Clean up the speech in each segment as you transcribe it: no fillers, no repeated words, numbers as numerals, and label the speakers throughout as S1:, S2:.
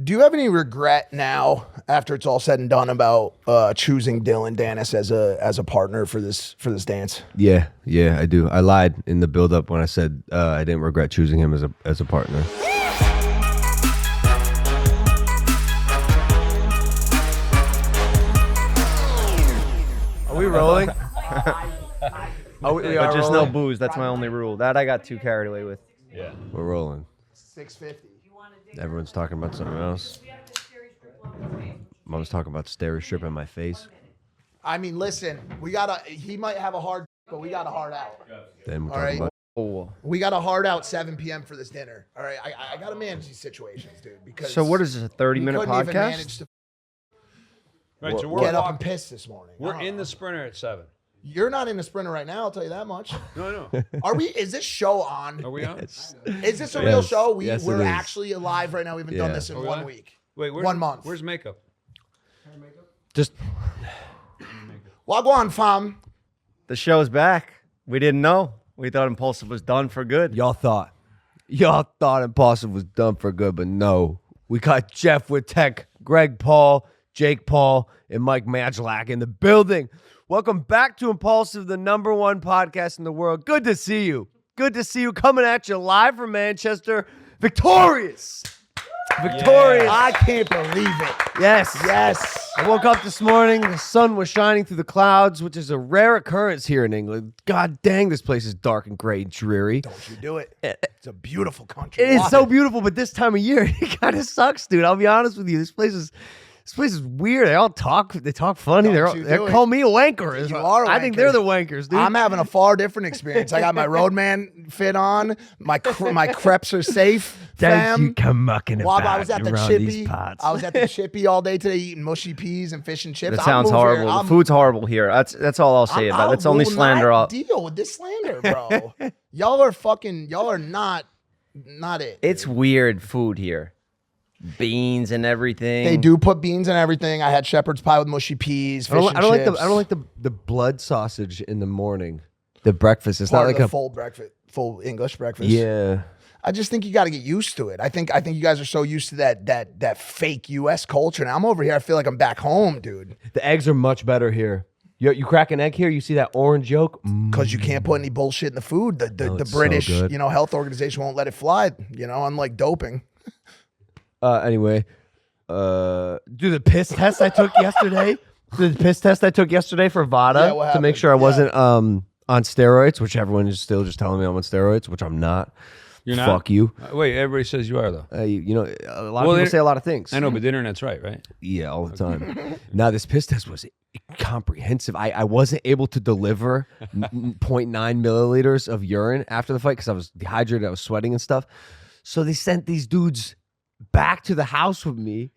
S1: Do you have any regret now, after it's all said and done, about choosing Dillon Danis as a partner for this dance?
S2: Yeah, I do. I lied in the build-up when I said I didn't regret choosing him as a partner.
S3: Are we rolling?
S4: We
S3: but just
S4: rolling.
S3: no booze. That's my only rule. That I got too carried away with.
S4: Yeah.
S2: We're rolling.
S1: 650.
S2: Everyone's talking about something else. Mom's talking about stereo strip in my face.
S1: I mean, listen, he might have a hard, but we got a hard out.
S2: Then we're
S1: All
S2: talking
S1: right.
S2: about.
S1: We got a hard out 7 p.m. for this dinner. All right, I got to manage these situations, dude. Because
S3: So what is this, a 30-minute
S1: we couldn't even manage
S3: podcast?
S1: to
S4: Right. So
S1: get up and piss this morning.
S4: we're in the Sprinter at 7.
S1: You're not in the Sprinter right now. I'll tell you that much.
S4: No.
S1: Are we? Is this show on?
S4: Are we on?
S2: Yes.
S1: Is this a real show?
S2: Yes,
S1: We're
S2: it is.
S1: actually alive right now. We haven't done this in
S4: Are we
S1: 1
S4: on?
S1: week.
S4: Wait,
S1: 1 month.
S4: Where's makeup?
S2: Just
S1: Wagwan, fam.
S3: The show's back. We didn't know. We thought Impaulsive was done for good.
S2: y'all thought Impaulsive was done for good, but no. We got Jeff with Tech, Greg Paul, Jake Paul, and Mike Majlak in the building. Welcome back to Impaulsive, the #1 podcast in the world. Good to see you. Good to see you coming at you live from Manchester. Victorious. Victorious.
S1: I can't believe it.
S2: Yes.
S1: Yes.
S2: I woke up this morning. The sun was shining through the clouds, which is a rare occurrence here in England. God dang, this place is dark and gray and dreary.
S1: Don't you do it. It's a beautiful country.
S2: It is
S1: Why?
S2: so beautiful, but this time of year, it kind of sucks, dude. I'll be honest with you. This place is weird. They talk funny.
S1: Don't you
S2: They
S1: do it.
S2: call me a wanker.
S1: You are a
S2: I think
S1: wanker.
S2: they're the wankers, dude.
S1: I'm having a far different experience. I got my Roadman fit on. My crepes are safe. Fam.
S2: come mucking
S1: Well, I was at the Chippy. I was at the Chippy all day today eating mushy peas and fish and chips.
S3: That sounds horrible. The food's horrible here. That's all I'll say about it. That's only slander.
S1: Deal with this slander, bro. Y'all are not it.
S3: It's weird food here. Beans and everything.
S1: They do put beans in everything. I had shepherd's pie with mushy peas, fish and
S2: I don't
S1: chips.
S2: like the blood sausage in the morning. The breakfast. It's
S1: Part
S2: not
S1: of
S2: like
S1: the full breakfast, full English breakfast.
S2: Yeah.
S1: I just think you got to get used to it. I think you guys are so used to that fake U.S. culture. Now I'm over here. I feel like I'm back home, dude.
S2: The eggs are much better here. You crack an egg here, you see that orange yolk?
S1: Because you can't put any bullshit in the food. The
S2: it's
S1: British,
S2: so good.
S1: health organization won't let it fly. Unlike doping.
S2: Anyway, do the piss test I took yesterday. The piss test I took yesterday for
S1: Yeah,
S2: VADA
S1: what
S2: to make
S1: happened?
S2: sure I wasn't on steroids, which everyone is still just telling me I'm on steroids, which I'm not.
S4: You're not?
S2: Fuck you.
S4: Wait, everybody says you are, though.
S2: A lot of people say a lot of things.
S4: I know, but the internet's right?
S2: Yeah, all the time. Now, this piss test was comprehensive. I wasn't able to deliver 0.9 milliliters of urine after the fight because I was dehydrated, I was sweating and stuff. So they sent these dudes back to the house with me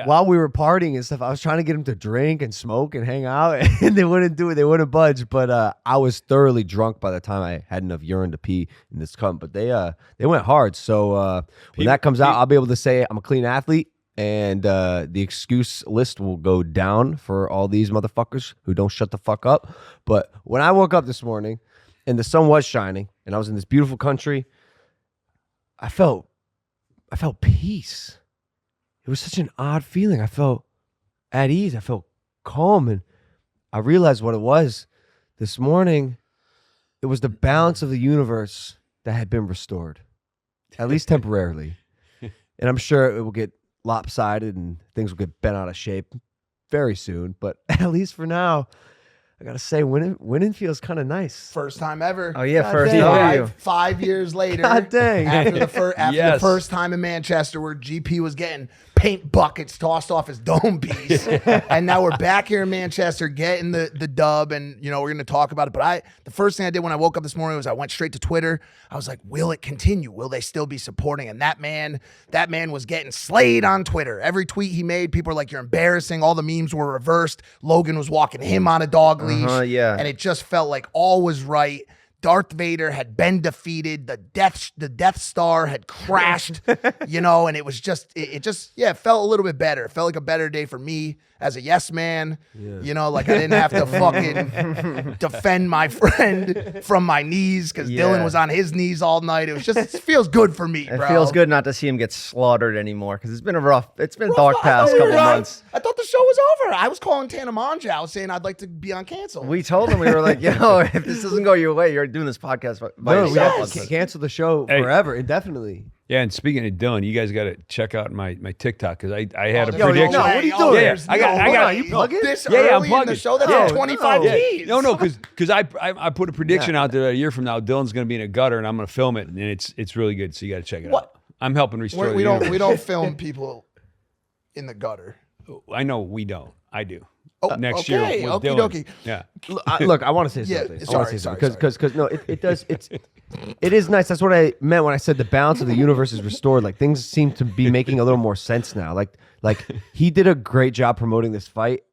S2: while we were partying and stuff. I was trying to get them to drink and smoke and hang out, and they wouldn't do it. They wouldn't budge. But I was thoroughly drunk by the time I had enough urine to pee in this cup. But they went hard. So when that comes out, I'll be able to say I'm a clean athlete, and the excuse list will go down for all these motherfuckers who don't shut the fuck up. But when I woke up this morning and the sun was shining and I was in this beautiful country, I felt peace. It was such an odd feeling. I felt at ease. I felt calm. And I realized what it was. This morning, it was the balance of the universe that had been restored, at least temporarily. And I'm sure it will get lopsided and things will get bent out of shape very soon. But at least for now, I got to say, winning feels kind of nice.
S1: First time ever.
S3: Oh, yeah,
S2: God
S3: first
S2: dang.
S3: W.
S1: 5 years later.
S2: God dang.
S1: After the
S4: Yes.
S1: first time in Manchester where GP was getting paint buckets tossed off his dome piece. And now we're back here in Manchester getting the dub, and we're going to talk about it. But the first thing I did when I woke up this morning was I went straight to Twitter. I was like, will it continue? Will they still be supporting? And that man was getting slayed on Twitter. Every tweet he made, people were like, you're embarrassing. All the memes were reversed. Logan was walking him on a dog leash.
S3: Yeah.
S1: And it just felt like all was right. Darth Vader had been defeated. The Death Star had crashed, and it was just, it felt a little bit better. It felt like a better day for me as a yes man. Like I didn't have to fucking defend my friend from my knees because Dillon was on his knees all night. It was just, it feels good for me, bro.
S3: It feels good not to see him get slaughtered anymore because it's been a dark past couple months.
S1: I thought the show was over. I was calling Tana Mongeau saying I'd like to be on cancel.
S3: We told him, we were like, if this doesn't go your way, you're doing this podcast by
S2: No, we have
S3: yourself.
S2: to cancel the show forever, indefinitely.
S4: Yeah, and speaking of Dillon, you guys got to check out my TikTok because I had a
S1: Yo,
S4: prediction.
S1: no way.
S2: What are you doing?
S4: Yeah, I got.
S2: You plug it?
S1: This
S4: Yeah, I'm
S1: early in
S4: plugging.
S1: the show, that's
S4: Yeah.
S1: 25
S2: No.
S1: G's.
S4: No, because I put a prediction out there that a year from now, Dillon's going to be in a gutter, and I'm going to film it, and it's really good. So you got to check it
S1: What?
S4: out. I'm helping restore.
S1: We
S4: the
S1: don't
S4: universe.
S1: film people in the gutter.
S4: I know we don't. I do.
S1: Oh,
S4: Next
S1: okay,
S4: year with
S1: okie
S4: Dillon.
S1: dokie.
S4: Yeah.
S2: Look, I want to say
S1: Yeah,
S2: something.
S1: sorry.
S2: Because no, it does. It is nice. That's what I meant when I said the balance of the universe is restored. Like things seem to be making a little more sense now. Like he did a great job promoting this fight,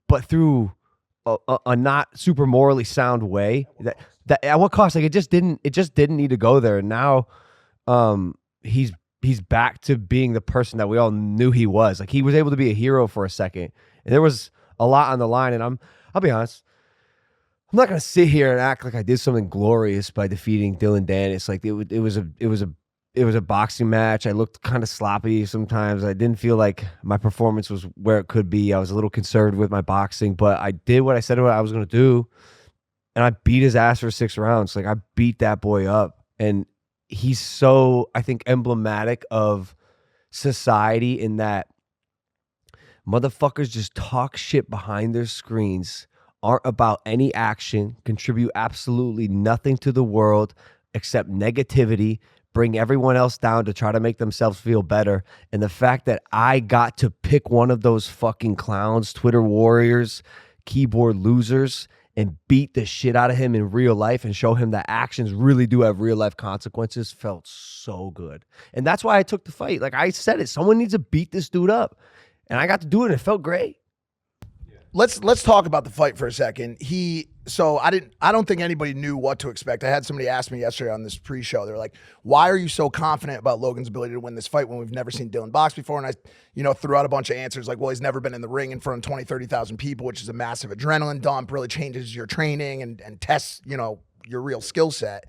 S2: but through a not super morally sound way. That at what cost? Like it just didn't need to go there. And now, he's back to being the person that we all knew he was. Like he was able to be a hero for a second, and there was a lot on the line. And I'll be honest, I'm not gonna sit here and act like I did something glorious by defeating Dillon Danis. Like it was a boxing match. I looked kind of sloppy sometimes. I didn't feel like my performance was where it could be. I was a little conservative with my boxing, but I did what I said what I was gonna do, and I beat his ass for 6 rounds. Like I beat that boy up, and he's so, I think, emblematic of society in that motherfuckers just talk shit behind their screens, aren't about any action, contribute absolutely nothing to the world except negativity, bring everyone else down to try to make themselves feel better. And the fact that I got to pick one of those fucking clowns, Twitter warriors, keyboard losers, and beat the shit out of him in real life and show him that actions really do have real life consequences felt so good. And that's why I took the fight. Like I said it, someone needs to beat this dude up. And I got to do it and it felt great.
S1: Let's talk about the fight for a second. I don't think anybody knew what to expect. I had somebody ask me yesterday on this pre-show. They're like, "Why are you so confident about Logan's ability to win this fight when we've never seen Dillon box before?" And I, threw out a bunch of answers like, "Well, he's never been in the ring in front of 20, 30,000 people, which is a massive adrenaline dump, really changes your training and tests, your real skill set."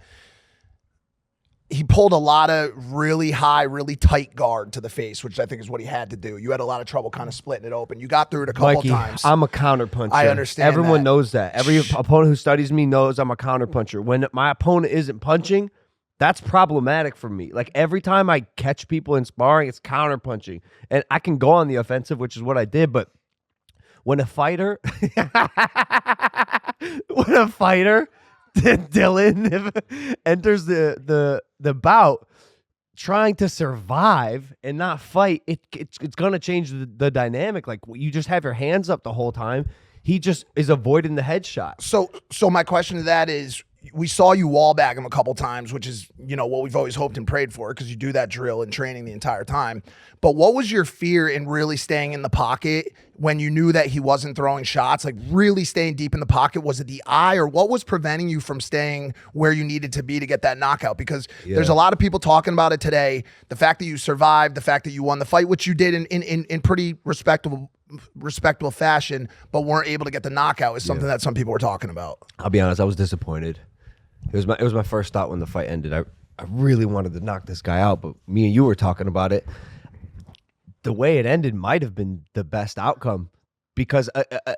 S1: He pulled a lot of really high, really tight guard to the face, which I think is what he had to do. You had a lot of trouble kind of splitting it open. You got through it a couple times.
S2: I'm a counterpuncher.
S1: I understand
S2: Everyone
S1: that.
S2: knows that. Every opponent who studies me knows I'm a counterpuncher. When my opponent isn't punching, that's problematic for me. Like every time I catch people in sparring, it's counterpunching. And I can go on the offensive, which is what I did, but when a fighter Dillon enters the bout trying to survive and not fight, it's going to change the dynamic. Like you just have your hands up the whole time. He just is avoiding the headshot.
S1: So my question to that is, we saw you wall bag him a couple times, which is, what we've always hoped and prayed for because you do that drill and training the entire time. But what was your fear in really staying in the pocket when you knew that he wasn't throwing shots, like really staying deep in the pocket? Was it the eye, or what was preventing you from staying where you needed to be to get that knockout? Because there's a lot of people talking about it today. The fact that you survived, the fact that you won the fight, which you did in pretty respectable fashion, but weren't able to get the knockout is something that some people were talking about.
S2: I'll be honest, I was disappointed. It was my first thought when the fight ended. I really wanted to knock this guy out, but me and you were talking about it. The way it ended might have been the best outcome because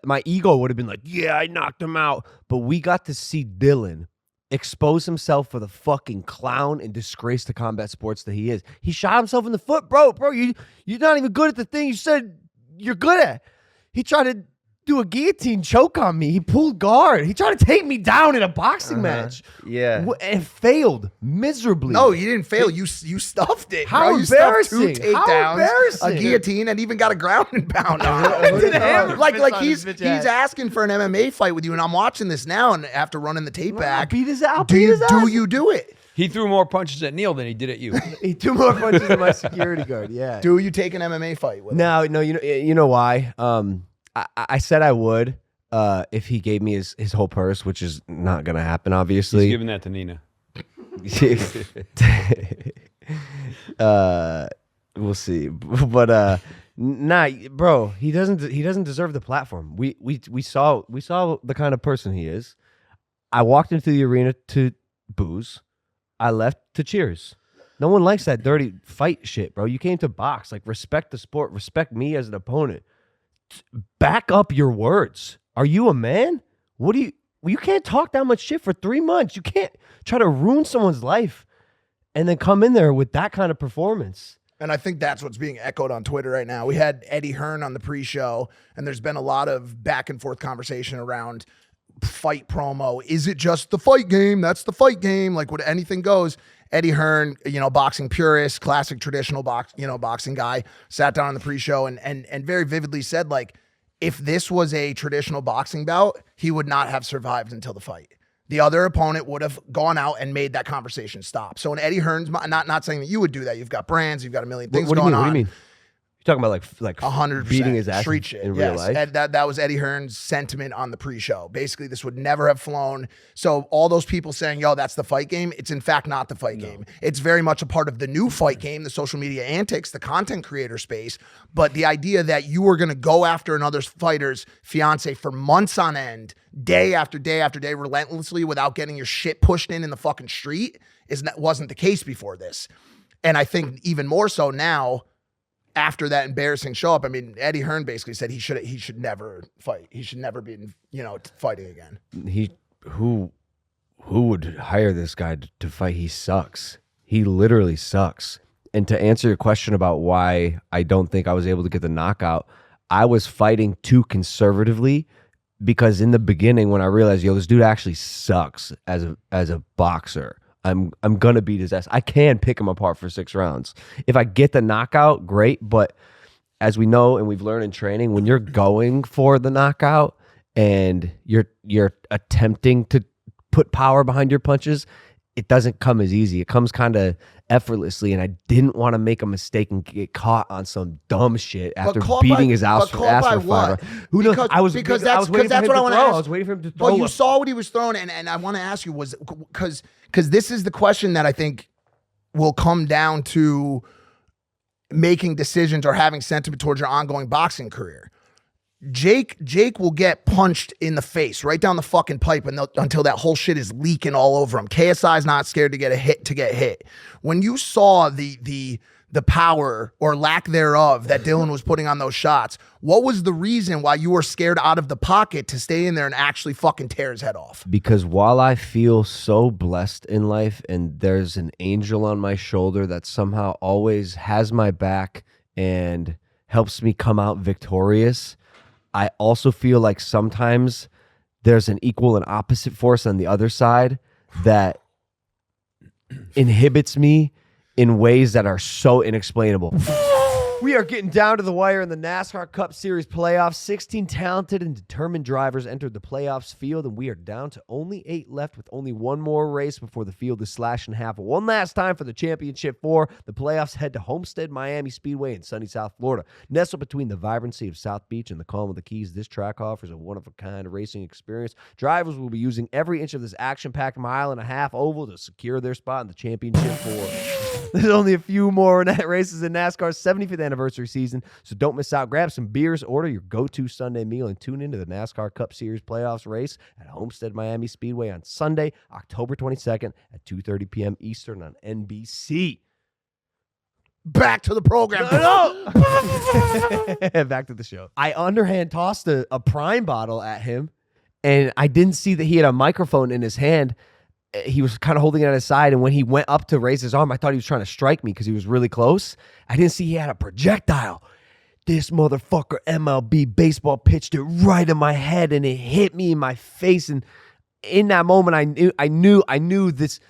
S2: my ego would have been like, yeah, I knocked him out. But we got to see Dillon expose himself for the fucking clown and disgrace the combat sports that he is. He shot himself in the foot. Bro, you're not even good at the thing you said you're good at. He tried to do a guillotine choke on me. He pulled guard. He tried to take me down in a boxing match.
S3: Yeah.
S2: And failed miserably.
S1: No, you didn't fail. You stuffed it.
S2: How
S1: bro. You stuffed 2
S2: embarrassing. How
S1: takedowns,
S2: embarrassing.
S1: a guillotine, and even got a ground and pound on him. like he's asking for an MMA fight with you, and I'm watching this now, and after running the tape back,
S2: beat his ass.
S1: do you do it?
S4: He threw more punches at Neil than he did at you.
S2: He threw more punches than my security guard. Yeah.
S1: Do you take an MMA fight with him?
S2: No, you know why? I said I would. if he gave me his whole purse, which is not gonna happen, obviously.
S4: He's giving that to Nina.
S2: We'll see, but nah, bro, he doesn't deserve the platform. We saw the kind of person he is. I walked into the arena to booze. I left to cheers. No one likes that dirty fight shit, bro. You came to box. Like, respect the sport. Respect me as an opponent. Back up your words. Are you a man? You can't talk that much shit for 3 months. You can't try to ruin someone's life and then come in there with that kind of performance.
S1: And I think that's what's being echoed on Twitter right now. We had Eddie Hearn on the pre-show, and there's been a lot of back and forth conversation around fight promo. Is it just the fight game? That's the fight game. Like, what anything goes. Eddie Hearn, boxing purist, classic traditional boxing guy, sat down on the pre-show and very vividly said, like, if this was a traditional boxing bout, he would not have survived until the fight. The other opponent would have gone out and made that conversation stop. So in Eddie Hearn's, not saying that you would do that. You've got brands, you've got a million things going on.
S2: What do you mean? You're talking about like
S1: 100%
S2: beating his ass
S1: street shit
S2: in real life?
S1: And that was Eddie Hearn's sentiment on the pre-show. Basically, this would never have flown. So all those people saying, yo, that's the fight game, it's in fact not the fight game. It's very much a part of the new fight game, the social media antics, the content creator space. But the idea that you were going to go after another fighter's fiance for months on end, day after day after day, relentlessly without getting your shit pushed in the fucking street wasn't the case before this. And I think even more so now, after that embarrassing show up, I mean, Eddie Hearn basically said he should never fight. He should never be, fighting again.
S2: Who would hire this guy to fight? He sucks. He literally sucks. And to answer your question about why I don't think I was able to get the knockout, I was fighting too conservatively because in the beginning when I realized, yo, this dude actually sucks as a boxer. I'm gonna beat his ass. I can pick him apart for 6 rounds. If I get the knockout, great. But as we know and we've learned in training, when you're going for the knockout and you're attempting to put power behind your punches, it doesn't come as easy. It comes kind of effortlessly. And I didn't want to make a mistake and get caught on some dumb shit after beating his ass for 5 rounds. Who knows? I was waiting for him to throw. I was waiting for him to throw.
S1: Well, you saw what he was throwing, and I want to ask you, was because this is the question that I think will come down to making decisions or having sentiment towards your ongoing boxing career. Jake will get punched in the face right down the fucking pipe until that whole shit is leaking all over him. KSI is not scared to get hit. When you saw the power or lack thereof that Dillon was putting on those shots, what was the reason why you were scared out of the pocket to stay in there and actually fucking tear his head off?
S2: Because while I feel so blessed in life and there's an angel on my shoulder that somehow always has my back and helps me come out victorious, I also feel like sometimes there's an equal and opposite force on the other side that inhibits me in ways that are so inexplainable. We are getting down to the wire in the NASCAR Cup Series playoffs. 16 talented and determined drivers entered the playoffs field, and we are down to only 8 left with only one more race before the field is slashed in half. One last time for the championship 4. The playoffs head to Homestead Miami Speedway in sunny South Florida. Nestled between the vibrancy of South Beach and the calm of the Keys, this track offers a one-of-a-kind racing experience. Drivers will be using every inch of this action-packed 1.5-mile oval to secure their spot in the championship 4. There's only a few more races in NASCAR's 75th anniversary season, so don't miss out. Grab some beers, order your go-to Sunday meal, and tune into the NASCAR Cup Series playoffs race at Homestead Miami Speedway on Sunday, October 22nd at 2:30 p.m. Eastern on NBC.
S1: Back to the program.
S2: Back to the show. I underhand tossed a Prime bottle at him, and I didn't see that he had a microphone in his hand. He was kind of holding it at his side, and when he went up to raise his arm, I thought he was trying to strike me because he was really close. I didn't see he had a projectile. This motherfucker MLB baseball pitched it right in my head, and it hit me in my face. And in that moment, I knew this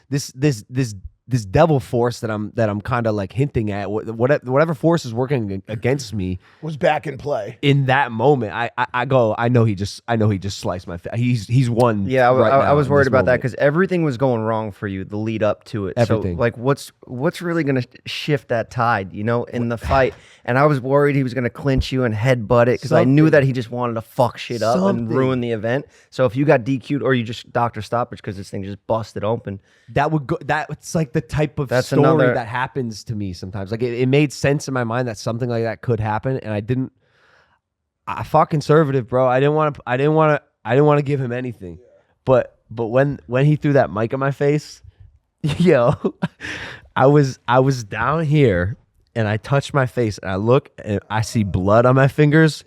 S2: this devil force that I'm kind of like hinting at, whatever force is working against me
S1: Was back in play.
S2: in that moment. I know he just sliced my face. He's won.
S3: Yeah, I was worried about that
S2: because
S3: because everything was going wrong for you the lead up to it.
S2: Everything.
S3: So like, what's really gonna shift that tide, in the fight? And I was worried he was gonna clinch you and headbutt it because I knew that he just wanted to fuck shit up and ruin the event. So if you got DQ'd or you just doctor stoppage because this thing just busted open,
S2: it's like the type of
S3: That's
S2: story
S3: another-
S2: that happens to me sometimes. Like it made sense in my mind that something like that could happen, and I fought conservative, bro. I didn't want to give him anything. But when he threw that mic in my face, yo, I was down here and I touched my face and I look and I see blood on my fingers.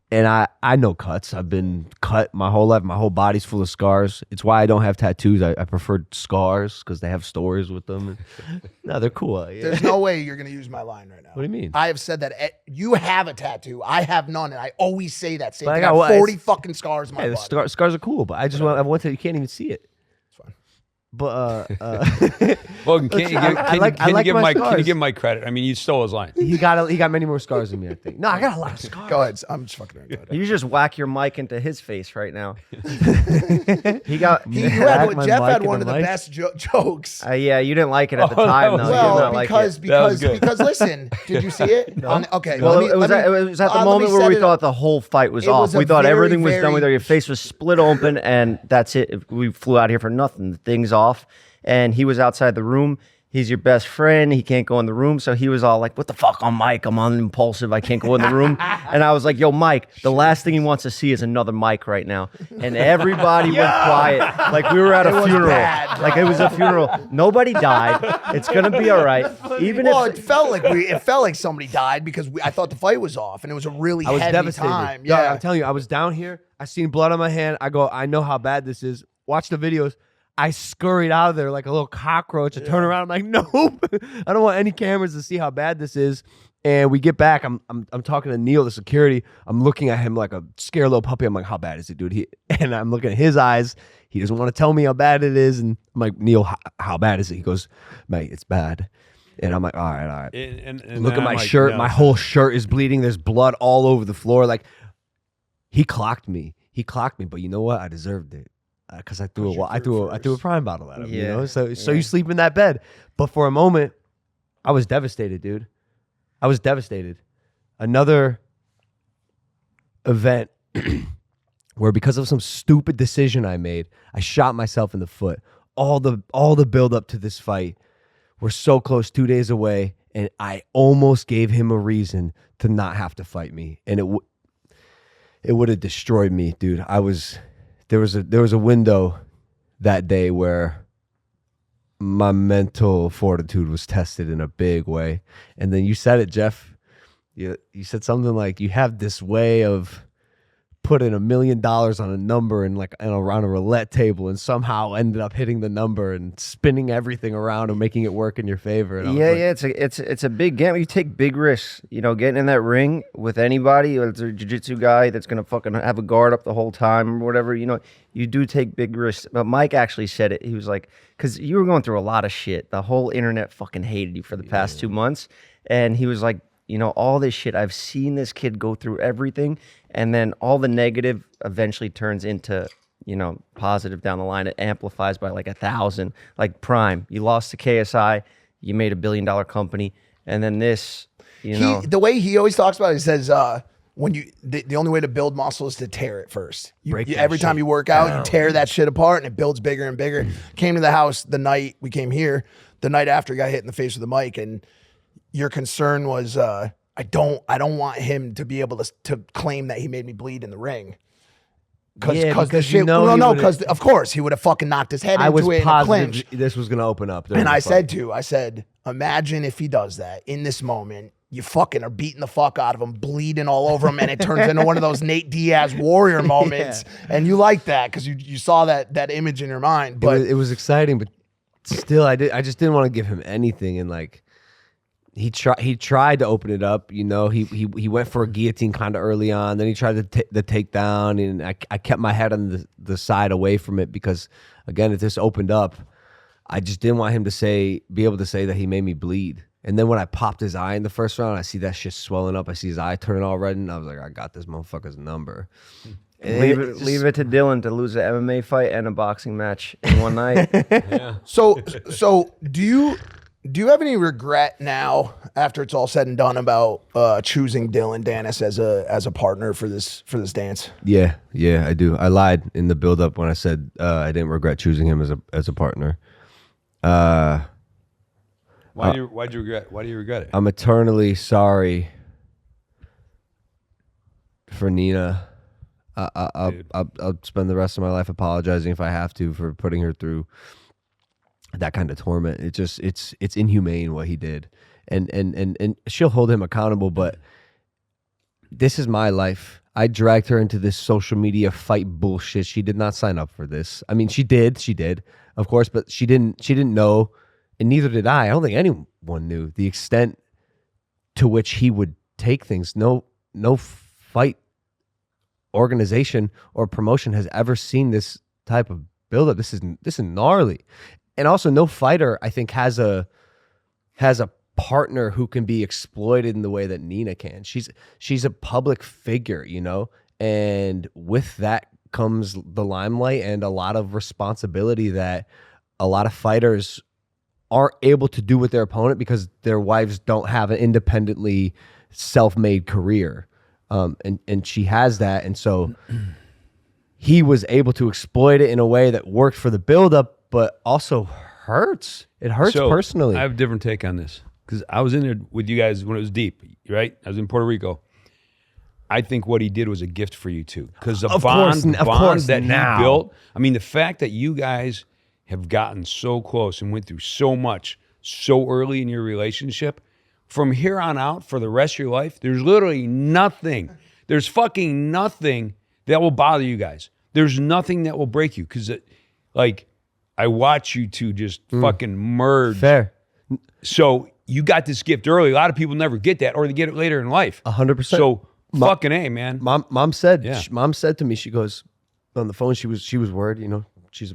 S2: And I know cuts. I've been cut my whole life. My whole body's full of scars. It's why I don't have tattoos. I prefer scars because they have stories with them. No, they're cool.
S1: There's no way you're going to use my line right now.
S2: What do you mean?
S1: I have said that you have a tattoo. I have none, and I always say that same
S2: But
S1: thing.
S2: I
S1: I
S2: got
S1: have
S2: what?
S1: 40 fucking scars in my
S2: Hey, the
S1: body.
S2: scars are cool, but I want to. You can't even see it.
S1: It's fine.
S2: But
S4: Logan, can you give him my credit? I mean, you stole his line.
S2: he got many more scars than me, I think. No, I got a lot of scars.
S1: Go ahead. I'm just fucking around. Go ahead.
S3: you just whack your mic into his face right now.
S1: Jeff had one of the best jokes.
S3: Yeah, you didn't like it at the
S4: Oh, that
S3: time,
S4: was
S3: though.
S4: good.
S3: You did
S1: Well,
S3: not like it.
S1: because listen, did you see it? Okay.
S3: Well,
S1: let me-
S3: it was at the moment where we thought the whole fight was
S1: It
S3: off.
S1: was a
S3: We thought
S1: very,
S3: everything was done. We
S1: very-
S3: thought your face was split open, and that's it. We flew out here for nothing. The thing's off, and he was outside the room. He's your best friend. He can't go in the room. So he was all like, what the fuck? I'm Mike. I'm on Impulsive. I can't go in the room. And I was like, yo, Mike, the last thing he wants to see is another Mike right now. And everybody went quiet. Like we were at a funeral.
S1: bad,
S3: Like it was a funeral. Nobody died. It's going to be all right. Even
S1: it
S3: if
S1: felt like somebody died because I thought the fight was off, and it was a really
S2: I was
S1: heavy
S2: devastated.
S1: time.
S2: Yeah,
S1: Yeah,
S2: I'm telling you, I was down here. I seen blood on my hand. I go, I know how bad this is. Watch the videos. I scurried out of there like a little cockroach. I turn around. I'm like, nope. I don't want any cameras to see how bad this is. And we get back. I'm talking to Neil, the security. I'm looking at him like a scared little puppy. I'm like, how bad is it, dude? And I'm looking at his eyes. He doesn't want to tell me how bad it is. And I'm like, Neil, how bad is it? He goes, mate, it's bad. And I'm like, all right.
S4: And
S2: Look
S4: then
S2: at my
S4: I'm like,
S2: shirt.
S4: no.
S2: My whole shirt is bleeding. There's blood all over the floor. Like, he clocked me. But you know what? I deserved it. Because I threw a prime bottle at him, So you sleep in that bed. But for a moment, I was devastated, dude. I was devastated. Another event where because of some stupid decision I made, I shot myself in the foot. All the build up to this fight, we're so close, 2 days away, and I almost gave him a reason to not have to fight me, and it would have destroyed me, dude. There was a window that day where my mental fortitude was tested in a big way. And then you said it, Jeff. You said something like you have this way of putting $1 million on a number and around a roulette table and somehow ended up hitting the number and spinning everything around and making it work in your favor. And
S3: it's a big gamble. You take big risks, getting in that ring with anybody, whether it's a jiu-jitsu guy that's going to fucking have a guard up the whole time or whatever, you do take big risks. But Mike actually said it. He was like, because you were going through a lot of shit. The whole internet fucking hated you for the past 2 months. And he was like, all this shit, I've seen this kid go through everything, and then all the negative eventually turns into, positive down the line. It amplifies by like 1,000. Like Prime, you lost to KSI, you made $1 billion company, and then this,
S1: the way he always talks about it, he says, when the only way to build muscle is to tear it first. Every time you work out, you tear that shit apart, and it builds bigger and bigger. Came to the house the night we came here, the night after he got hit in the face with the mic, and your concern was, I don't want him to be able to claim that he made me bleed in the ring. Because of course he would have fucking knocked his head into it in a clinch.
S2: This was going to open up.
S1: And I said, imagine if he does that in this moment. You fucking are beating the fuck out of him, bleeding all over him, and it turns into one of those Nate Diaz warrior moments. Yeah. And you like that because you saw that image in your mind. But
S2: it was exciting, but still, I just didn't want to give him anything, and like. He tried to open it up, He went for a guillotine kind of early on. Then he tried the takedown, and I kept my head on the side away from it because, again, if this opened up, I just didn't want him to be able to say that he made me bleed. And then when I popped his eye in the first round, I see that shit swelling up. I see his eye turning all red, and I was like, I got this motherfucker's number.
S3: Leave it to Dillon to lose an MMA fight and a boxing match in one night.
S1: So do you have any regret now after it's all said and done about choosing Dillon Danis as a partner for this dance?
S2: Yeah, I do. I lied in the build-up when I said I didn't regret choosing him as a partner.
S4: Why do you regret it?
S2: I'm eternally sorry for Nina. I'll spend the rest of my life apologizing if I have to for putting her through that kind of torment. It's inhumane what he did, and she'll hold him accountable. But this is my life. I dragged her into this social media fight bullshit. She did not sign up for this. I mean, she did, of course, but she didn't know, and neither did I. I don't think anyone knew the extent to which he would take things. No fight organization or promotion has ever seen this type of buildup. This is gnarly. And also, no fighter, I think, has a partner who can be exploited in the way that Nina can. She's a public figure, you know, and with that comes the limelight and a lot of responsibility that a lot of fighters aren't able to do with their opponent because their wives don't have an independently self-made career. And she has that, and so he was able to exploit it in a way that worked for the buildup, but also hurts. It hurts personally.
S4: I have a different take on this because I was in there with you guys when it was deep, right? I was in Puerto Rico. I think what he did was a gift for you too, because the bond that he built. I mean, the fact that you guys have gotten so close and went through so much so early in your relationship. From here on out, for the rest of your life, there's literally nothing. There's fucking nothing that will bother you guys. There's nothing that will break you because, like, I watch you two just fucking merge.
S2: Fair.
S4: So you got this gift early. A lot of people never get that, or they get it later in life.
S2: 100%.
S4: So fucking A, man.
S2: Mom said.
S4: Yeah.
S2: Mom said to me, she goes on the phone. She was worried. You know, she's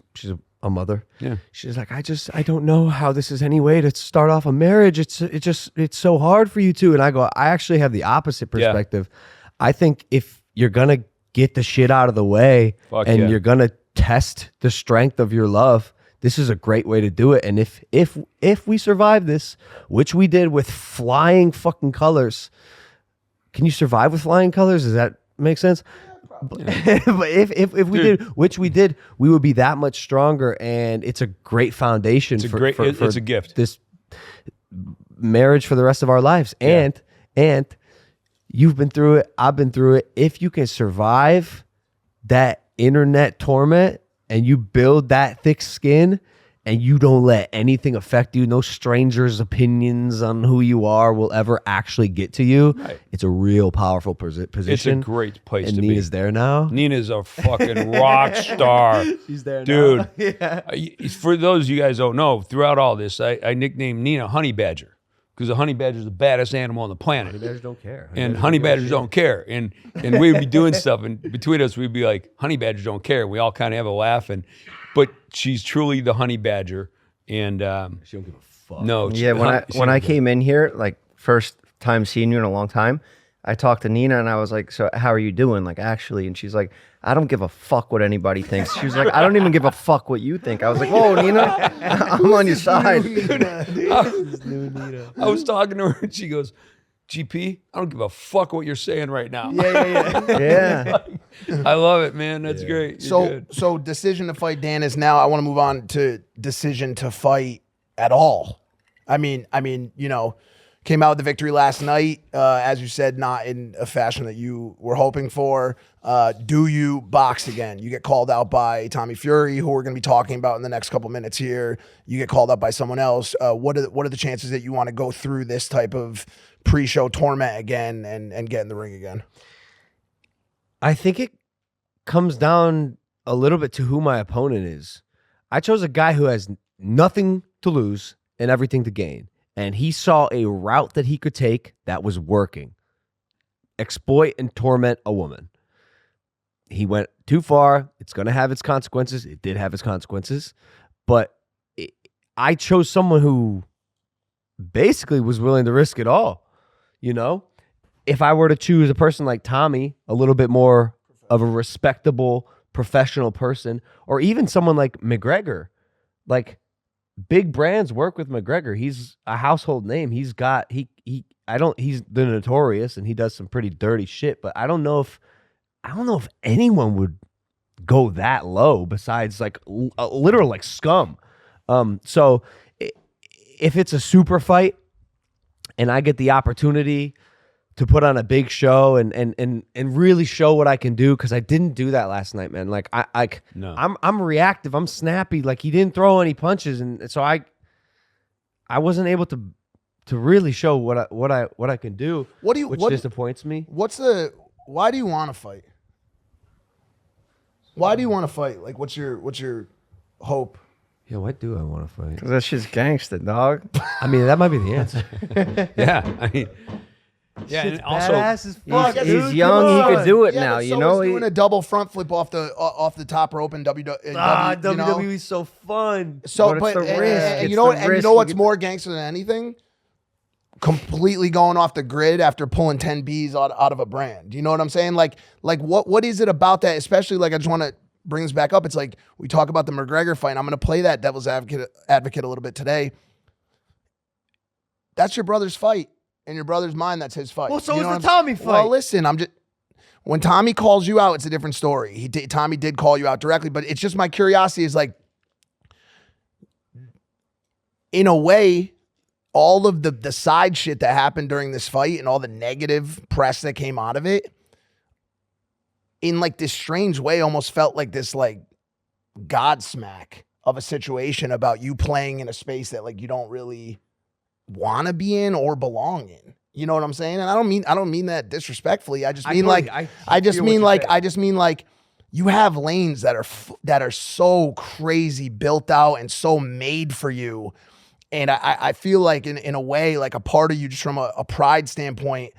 S2: a mother.
S4: Yeah.
S2: She's like, I don't know how this is any way to start off a marriage. It's so hard for you two. And I go, I actually have the opposite perspective. Yeah. I think if you're gonna get the shit out of the way you're gonna test the strength of your love, this is a great way to do it. And if we survive this, which we did with flying fucking colors, can you survive with flying colors? Does that make sense? But if we did, which we did, we would be that much stronger, and it's a great foundation.
S4: It's
S2: for
S4: a gift.
S2: This marriage for the rest of our lives, and you've been through it. I've been through it. If you can survive that internet torment, and you build that thick skin, and you don't let anything affect you, no strangers' opinions on who you are will ever actually get to you. Right. It's a real powerful position.
S4: It's a great place to be.
S2: And Nina's there now.
S4: Nina's a fucking rock star.
S2: She's there
S4: now.
S2: Dude.
S4: Yeah. For those of you guys don't know, throughout all this, I nicknamed Nina Honey Badger because the honey badger is the baddest animal on the planet.
S2: Honey badgers don't care.
S4: Honey badgers don't care. And we'd be doing stuff, and between us, we'd be like, honey badgers don't care. We all kind of have a laugh, but she's truly the honey badger, and
S2: she don't give a fuck.
S4: No,
S3: when I came in here, like first time seeing you in a long time, I talked to Nina and I was like, "So how are you doing?" Like actually, and she's like, "I don't give a fuck what anybody thinks." She was like, "I don't even give a fuck what you think." I was like, "Whoa, Nina, I'm on your side."
S4: I was talking to her and she goes, GP, I don't give a fuck what you're saying right now.
S3: Yeah.
S4: I love it, man. That's great.
S1: So decision to fight Danis. Now I want to move on to decision to fight at all. I mean, you know, came out with the victory last night. As you said, not in a fashion that you were hoping for. Do you box again? You get called out by Tommy Fury, who we're going to be talking about in the next couple minutes here. You get called out by someone else. What are the chances that you want to go through this type of pre-show torment again and get in the ring again?
S2: I think it comes down a little bit to who my opponent is. I chose a guy who has nothing to lose and everything to gain. And he saw a route that he could take that was working. Exploit and torment a woman. He went too far. It's going to have its consequences. It did have its consequences. But I chose someone who basically was willing to risk it all. You know, if I were to choose a person like Tommy, a little bit more of a respectable professional person, or even someone like McGregor, like big brands work with McGregor. He's a household name. He's the notorious, and he does some pretty dirty shit, but I don't know if anyone would go that low besides like a literal like scum. So if it's a super fight and I get the opportunity to put on a big show and really show what I can do, because I didn't do that last night, man. Like I'm reactive, I'm snappy. Like he didn't throw any punches, and so I wasn't able to really show what I can do. Which disappoints me.
S1: Why do you want to fight? Why do you want to fight? Like, what's your hope?
S2: Yeah, why do I want to fight?
S3: Because that shit's gangster, dog.
S2: I mean, that might be the answer.
S4: Yeah, I mean, yeah, and also
S2: badass as fuck,
S3: He's
S2: dude.
S3: young.
S2: Come
S3: He could
S2: on.
S3: do it
S1: Yeah,
S3: now.
S1: but
S3: You
S1: so
S3: know,
S1: is doing a double front flip off the top rope in
S2: WWE is so fun.
S1: So,
S3: But it's the risk.
S1: and
S3: It's
S1: you know,
S3: the
S1: and you
S3: risk.
S1: know
S3: You
S1: what's
S3: get
S1: more gangster than anything? Completely going off the grid after pulling 10 Bs out of a brand. You know what I'm saying? Like what is it about that? Especially, like, I just want to bring this back up. It's like we talk about the McGregor fight. And I'm going to play that devil's advocate a little bit today. That's your brother's fight. In your brother's mind, that's his fight.
S2: Well, so
S1: You
S2: is
S1: know
S2: the
S1: what
S2: Tommy fight.
S1: Well, listen, when Tommy calls you out, it's a different story. Tommy did call you out directly, but it's just my curiosity is like, in a way, all of the side shit that happened during this fight and all the negative press that came out of it, in like this strange way, almost felt like this like godsmack of a situation about you playing in a space that like you don't really want to be in or belong in. You know what I'm saying? And I don't mean that disrespectfully. I just mean like you have lanes that are so crazy built out and so made for you. And I feel like in a way, like a part of you just from a pride standpoint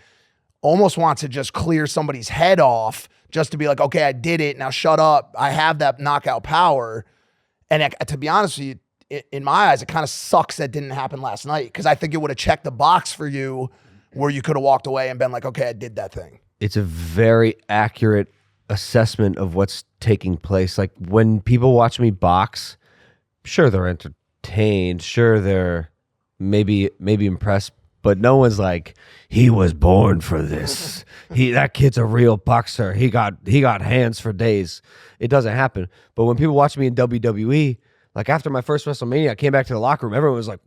S1: almost wants to just clear somebody's head off just to be like, okay, I did it. Now shut up. I have that knockout power. And to be honest with you, in my eyes, it kind of sucks that didn't happen last night, because I think it would have checked the box for you where you could have walked away and been like, okay, I did that thing.
S2: It's a very accurate assessment of what's taking place. Like when people watch me box, sure, they're entertained. Sure, they're maybe impressed, but no one's like, he was born for this. That kid's a real boxer. He got hands for days. It doesn't happen. But when people watch me in WWE, like after my first WrestleMania, I came back to the locker room. Everyone was like,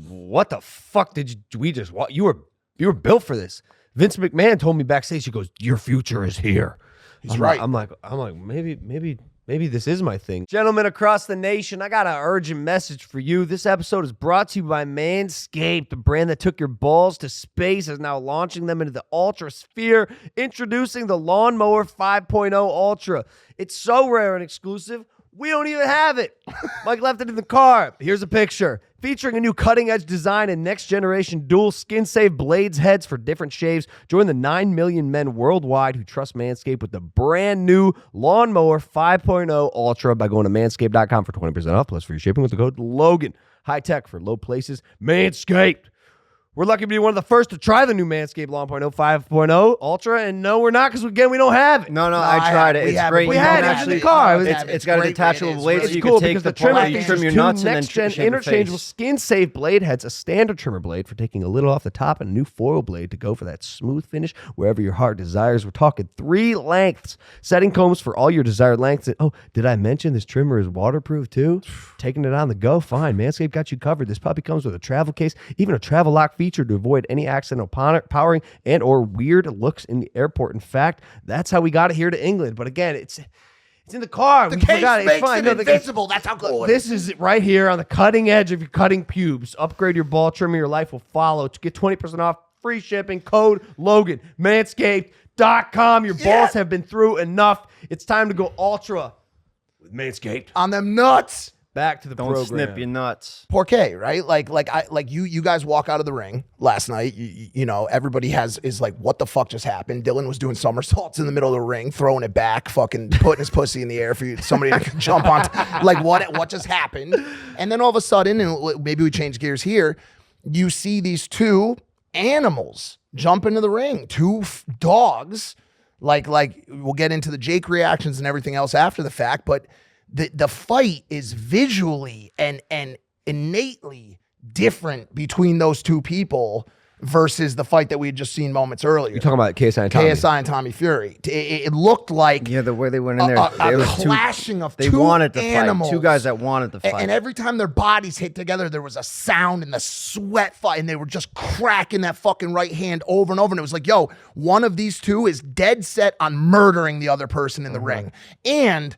S2: what the fuck did we just watch? You were built for this. Vince McMahon told me backstage, he goes, your future is here.
S1: He's right.
S2: I'm like, maybe this is my thing. Gentlemen across the nation, I got an urgent message for you. This episode is brought to you by Manscaped, the brand that took your balls to space, is now launching them into the ultra sphere, introducing the Lawnmower 5.0 Ultra. It's so rare and exclusive, we don't even have it. Mike left it in the car. Here's a picture. Featuring a new cutting-edge design and next-generation dual skin-safe blades heads for different shaves. Join the 9 million men worldwide who trust Manscaped with the brand new Lawnmower 5.0 Ultra by going to manscaped.com for 20% off plus free shipping with the code Logan. High tech for low places. Manscaped. We're lucky to be one of the first to try the new Manscaped 5.0 Ultra, and no, we're not, because again, we don't have it.
S3: No, I tried it. It's great.
S2: We had it in the car.
S3: It's got a detachable blade, so you
S2: cool
S3: can take
S2: because
S3: the
S2: trimmer
S3: part, you
S2: features
S3: trim your
S2: two
S3: nuts, and then
S2: next-gen
S3: shave your
S2: interchangeable
S3: face.
S2: skin-safe blade heads, a standard trimmer blade for taking a little off the top, and a new foil blade to go for that smooth finish wherever your heart desires. We're talking 3 lengths, setting combs for all your desired lengths. And, oh, did I mention this trimmer is waterproof too? Taking it on the go? Fine. Manscaped got you covered. This puppy comes with a travel case, even a travel lock feature to avoid any accidental powering and or weird looks in the airport. In fact, that's how we got it here to England. But again, it's in the car.
S1: The
S2: We
S1: case
S2: forgot it. It's
S1: makes
S2: fine.
S1: it invincible. That's how cool it is.
S2: This is it right here on the cutting edge of your cutting pubes. Upgrade your ball trimmer. Your life will follow. To get 20% off, free shipping, code Logan. Manscaped.com. Your balls have been through enough. It's time to go ultra with Manscaped.
S1: On them nuts.
S2: Back to the
S3: Don't
S2: program.
S3: snip your nuts.
S1: Porque, right? Like you guys walk out of the ring last night. You know, everybody is like, what the fuck just happened? Dillon was doing somersaults in the middle of the ring, throwing it back, fucking putting his pussy in the air for somebody to jump on. Like, what just happened? And then all of a sudden, and maybe we change gears here, you see these two animals jump into the ring, two dogs. Like we'll get into the Jake reactions and everything else after the fact, but the fight is visually and innately different between those two people versus the fight that we had just seen moments earlier.
S2: You're talking about KSI and Tommy.
S1: KSI and Tommy Fury. It looked like
S3: the way they went in there,
S1: a clashing of two
S3: they wanted to
S1: animals.
S3: fight. Two guys that wanted to fight.
S1: And every time their bodies hit together, there was a sound and the sweat fight, and they were just cracking that fucking right hand over and over. And it was like, yo, one of these two is dead set on murdering the other person in the ring, and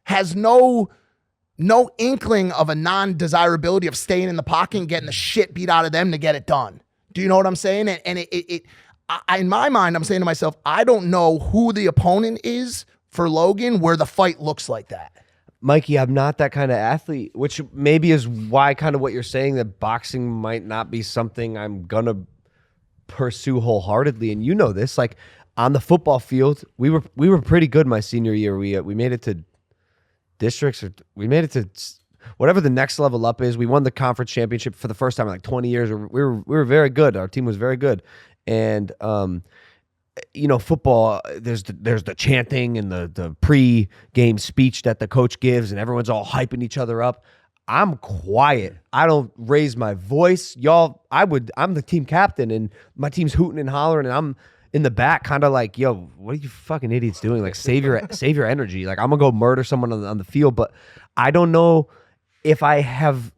S1: has no inkling of a non-desirability of staying in the pocket and getting the shit beat out of them to get it done. Do you know what I'm saying? And in my mind, I'm saying to myself, I don't know who the opponent is for Logan where the fight looks like that.
S2: Mikey, I'm not that kind of athlete, which maybe is why kind of what you're saying, that boxing might not be something I'm going to pursue wholeheartedly. And you know this, like on the football field, we were pretty good my senior year. We made it to districts, or we made it to whatever the next level up is. We won the conference championship for the first time in like 20 years. We were very good. Our team was very good. And you know, football, there's the chanting and the pre-game speech that the coach gives, and everyone's all hyping each other up. I'm quiet. I don't raise my voice. Y'all, I'm the team captain, and my team's hooting and hollering, and I'm in the back kind of like, yo, what are you fucking idiots doing? Like, save your energy. Like, I'm going to go murder someone on the field, but I don't know if I have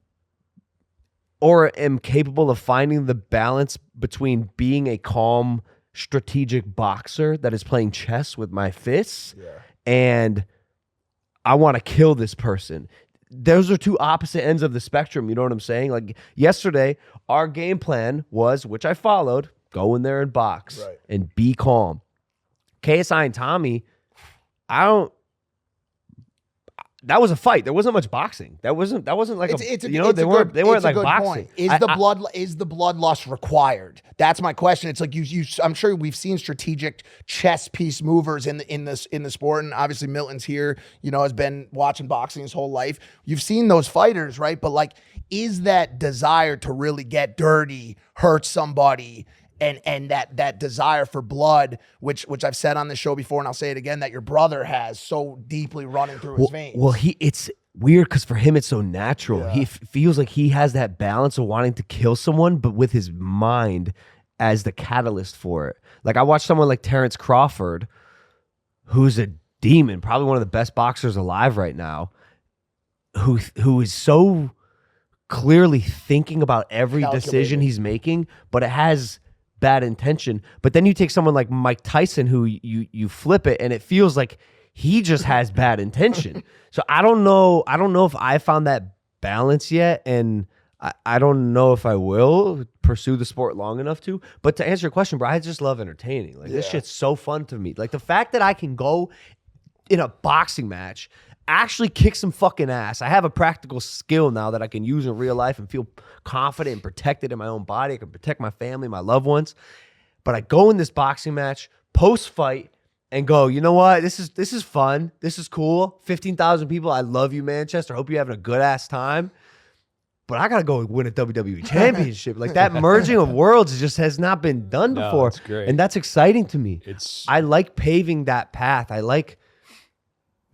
S2: or am capable of finding the balance between being a calm, strategic boxer that is playing chess with my fists and I want to kill this person. Those are two opposite ends of the spectrum. You know what I'm saying? Like yesterday, our game plan was, which I followed, go in there and box and be calm. KSI and Tommy, that was a fight. There wasn't much boxing. That wasn't like they weren't like boxing.
S1: Is the bloodlust required? That's my question. It's like I'm sure we've seen strategic chess piece movers in the sport, and obviously Milton's here, has been watching boxing his whole life. You've seen those fighters, right? But like, is that desire to really get dirty, hurt somebody, and that desire for blood, which I've said on this show before, and I'll say it again, that your brother has so deeply running through his veins.
S2: Well, it's weird because for him it's so natural. Yeah. He feels like he has that balance of wanting to kill someone, but with his mind as the catalyst for it. Like, I watched someone like Terrence Crawford, who's a demon, probably one of the best boxers alive right now, who is so clearly thinking about every decision he's making, but it has bad intention. But then you take someone like Mike Tyson, who you flip it and it feels like he just has bad intention. So I don't know if I found that balance yet, and I don't know if I will pursue the sport long enough to. But to answer your question, bro, I just love entertaining. Like, this shit's so fun to me. Like, the fact that I can go in a boxing match, actually kick some fucking ass. I have a practical skill now that I can use in real life and feel confident and protected in my own body. I can protect my family, my loved ones. But I go in this boxing match post-fight and go, you know what? This is fun. This is cool. 15,000 people. I love you, Manchester. Hope you're having a good ass time. But I gotta go win a WWE championship. Like, that merging of worlds just has not been done before.
S4: That's great.
S2: And that's exciting to me. I like paving that path. I like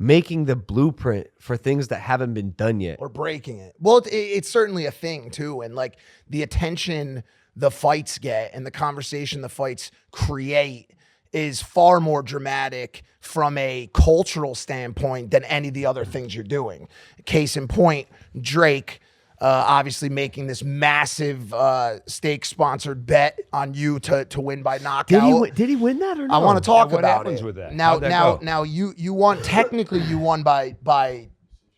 S2: making the blueprint for things that haven't been done yet.
S1: Or breaking it. Well, it's certainly a thing too. And like, the attention the fights get and the conversation the fights create is far more dramatic from a cultural standpoint than any of the other things you're doing. Case in point, Drake, obviously making this massive stake-sponsored bet on you to win by knockout.
S2: Did he win that or no?
S1: I want to talk about
S4: what happens
S1: it.
S4: with that?
S1: Now you won. Technically, you won by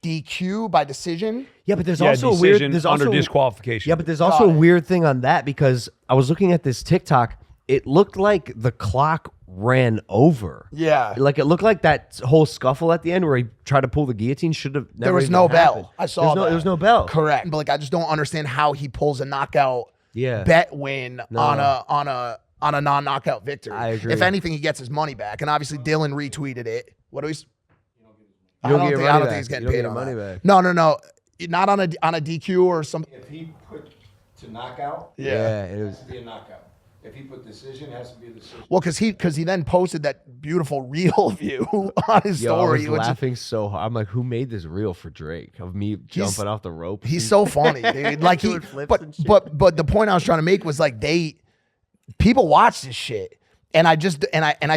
S1: DQ, by decision.
S2: Yeah, but there's also a weird. There's
S4: under
S2: also
S4: disqualification.
S2: Yeah, but there's also a weird thing on that, because I was looking at this TikTok. It looked like the clock ran over.
S1: Yeah.
S2: Like it looked like that whole scuffle at the end where he tried to pull the guillotine should have never
S1: There was
S2: even
S1: no
S2: happened.
S1: bell. I saw that.
S2: There was no bell.
S1: Correct. But like, I just don't understand how he pulls a knockout bet win on a non-knockout victory.
S2: I agree.
S1: If anything, he gets his money back. And obviously, Dillon retweeted it. What do we? I
S2: don't
S1: don't
S2: get
S1: think,
S2: your
S1: I
S2: money
S1: don't
S2: back.
S1: think he's getting
S2: You don't
S1: paid
S2: get
S1: on
S2: your
S1: that.
S2: money back.
S1: No. Not on a DQ or something.
S5: If he put to knockout,
S2: Yeah,
S5: it
S2: it
S5: has
S2: was.
S5: to be a knockout. If he put decision, it has to be a decision.
S1: Well, because he then posted that beautiful reel view on his
S2: Yo,
S1: story.
S2: I was laughing so hard. I'm like, who made this reel for Drake of me jumping off the rope?
S1: He's so funny, dude. Like
S3: Doing flips
S1: but
S3: and shit.
S1: the point I was trying to make was like people watch this shit. And I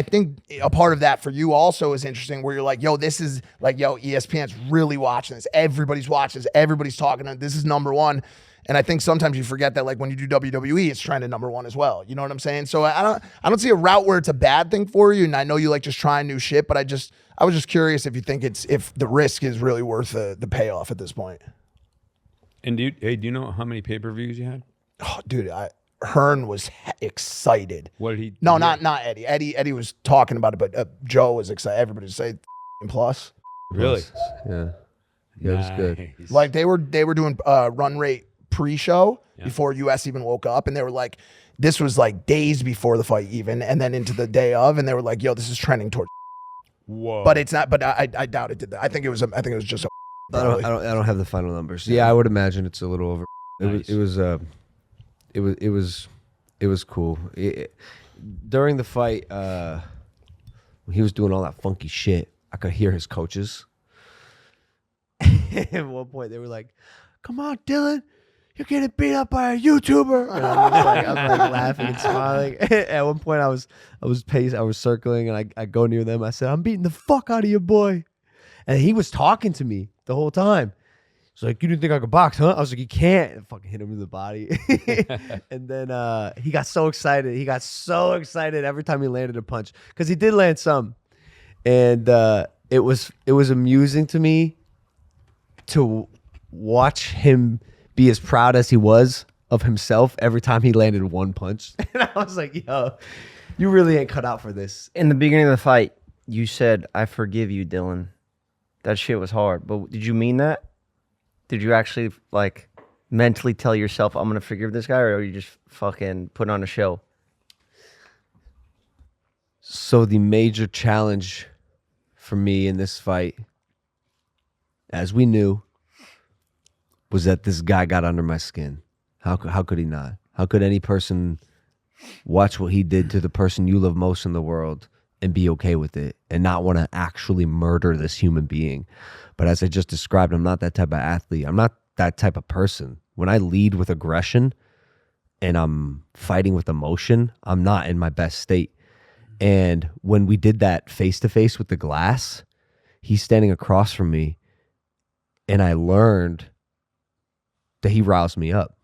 S1: think a part of that for you also is interesting where you're like, yo, this is like, yo, ESPN's really watching this. Everybody's watching this. Everybody's talking. This is number one. And I think sometimes you forget that like when you do WWE, it's trying to number one as well. You know what I'm saying? So I don't see a route where it's a bad thing for you. And I know you like just trying new shit, but I was just curious if you think if the risk is really worth the payoff at this point.
S4: And do you know how many pay-per-views you had?
S1: Oh, dude, Hearn was excited.
S4: What did he?
S1: No, not Eddie. Eddie was talking about it, but Joe was excited. Everybody say plus.
S4: Really?
S2: Yeah. Yeah, it was good.
S4: Nice.
S1: Like they were doing run rate pre-show before US even woke up, and they were like, this was like days before the fight even, and then into the day of, and they were like, yo, this is trending towards.
S4: Whoa.
S1: But it's not. But I doubt it did that. I think it was just.
S2: I don't have the final numbers. Yeah, I would imagine it's a little over. It was cool. During the fight, when he was doing all that funky shit, I could hear his coaches. At one point, they were like, "Come on, Dillon, you're getting beat up by a YouTuber." And I'm like laughing and smiling. At one point, I was circling, and I go near them. I said, "I'm beating the fuck out of your boy," and he was talking to me the whole time. He's like, "You didn't think I could box, huh?" I was like, "You can't." And fucking hit him in the body. And then he got so excited. He got so excited every time he landed a punch because he did land some, and it was amusing to me to watch him be as proud as he was of himself every time he landed one punch. And I was like, "Yo, you really ain't cut out for this."
S3: In the beginning of the fight, you said, "I forgive you, Dillon." That shit was hard. But did you mean that? Did you actually like mentally tell yourself, "I'm gonna forgive this guy," or you just fucking put on a show?
S2: So the major challenge for me in this fight, as we knew, was that this guy got under my skin. How could he not? How could any person watch what he did to the person you love most in the world and be okay with it and not want to actually murder this human being? But as I just described, I'm not that type of athlete. I'm not that type of person. When I lead with aggression and I'm fighting with emotion, I'm not in my best state. And when we did that face-to-face with the glass, he's standing across from me, and I learned that he riles me up.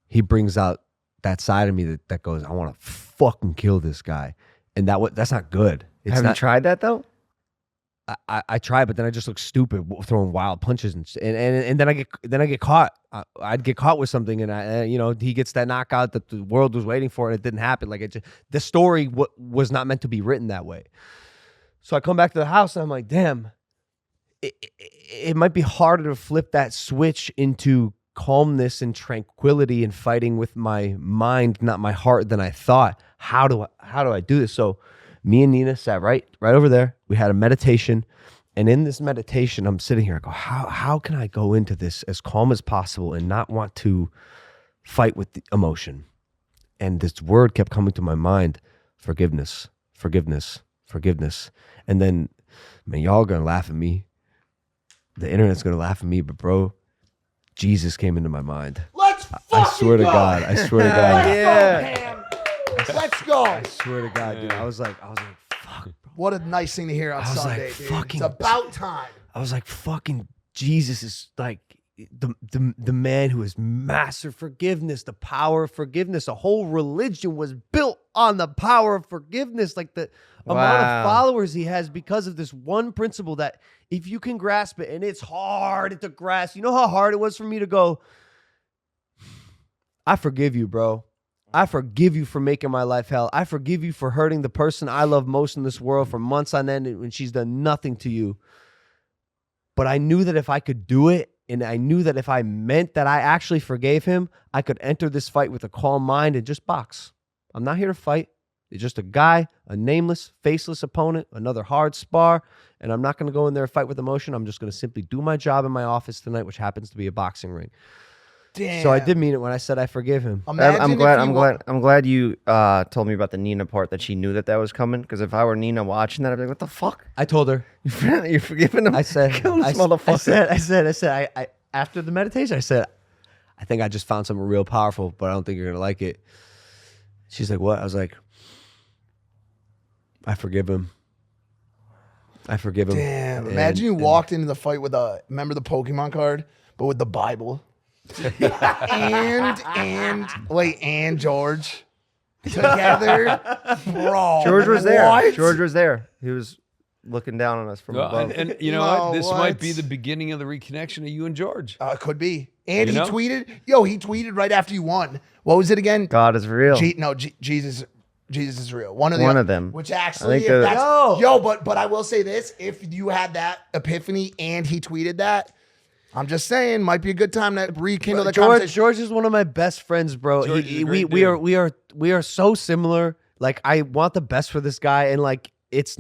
S2: He brings out that side of me that goes, I want to fucking kill this guy. And that's not good.
S3: Have you tried that though?
S2: I tried, but then I just look stupid throwing wild punches and then I get caught. I'd get caught with something, and he gets that knockout that the world was waiting for, and it didn't happen. Like the story was not meant to be written that way. So I come back to the house and I'm like, damn, it might be harder to flip that switch into calmness and tranquility and fighting with my mind, not my heart, than I thought. How do I do this? So me and Nina sat right over there. We had a meditation. And in this meditation, I'm sitting here. I go, how can I go into this as calm as possible and not want to fight with the emotion? And this word kept coming to my mind: forgiveness, forgiveness, forgiveness. And then, man, y'all are going to laugh at me. The internet's going to laugh at me. But bro, Jesus came into my mind.
S1: Let's
S2: I swear to God. I swear to God.
S1: Yeah. Let's go.
S2: I swear to God, dude. I was like, fuck.
S1: What a nice thing to hear on
S2: I was
S1: Sunday,
S2: like,
S1: dude.
S2: fucking-
S1: It's about time.
S2: I was like, fucking Jesus is like the man who has mastered forgiveness, the power of forgiveness. A whole religion was built on the power of forgiveness. Like the amount of followers he has because of this one principle that if you can grasp it, and it's hard to grasp. You know how hard it was for me to go, I forgive you, bro. I forgive you for making my life hell. I forgive you for hurting the person I love most in this world for months on end when she's done nothing to you. But I knew that if I could do it, and I knew that if I meant that I actually forgave him, I could enter this fight with a calm mind and just box. I'm not here to fight. It's just a guy, a nameless, faceless opponent, another hard spar, and I'm not going to go in there and fight with emotion. I'm just going to simply do my job in my office tonight, which happens to be a boxing ring.
S1: Damn.
S2: So I did mean it when I said I forgive him.
S3: I'm glad you told me about the Nina part, that she knew that was coming. Because if I were Nina watching that, I'd be like, "What the fuck?
S2: I told her.
S3: You're forgiving him?"
S2: I said,
S3: Kill this motherfucker.
S2: I said, after the meditation, I said, I think I just found something real powerful, but I don't think you're gonna like it. She's like, "What?" I was like, I forgive him. I forgive him.
S1: Damn. Imagine you walked into the fight with remember the Pokemon card, but with the Bible. and George together, bro.
S3: George was there.
S1: What?
S3: George was there. He was looking down on us from above.
S4: And you know
S1: No,
S4: what? This
S1: what?
S4: might be the beginning of the reconnection of you and George.
S1: Could be. And
S4: You
S1: he
S4: know?
S1: tweeted. He tweeted right after you won. What was it again?
S3: God is real.
S1: Jesus is real.
S3: One of them.
S1: Which actually,
S3: think
S1: if
S3: that-
S1: that's but I will say this: if you had that epiphany and he tweeted that, I'm just saying, might be a good time to rekindle the conversation.
S2: George is one of my best friends, bro.
S4: George is a great
S2: We
S4: dude.
S2: are so similar. Like, I want the best for this guy, and like, it's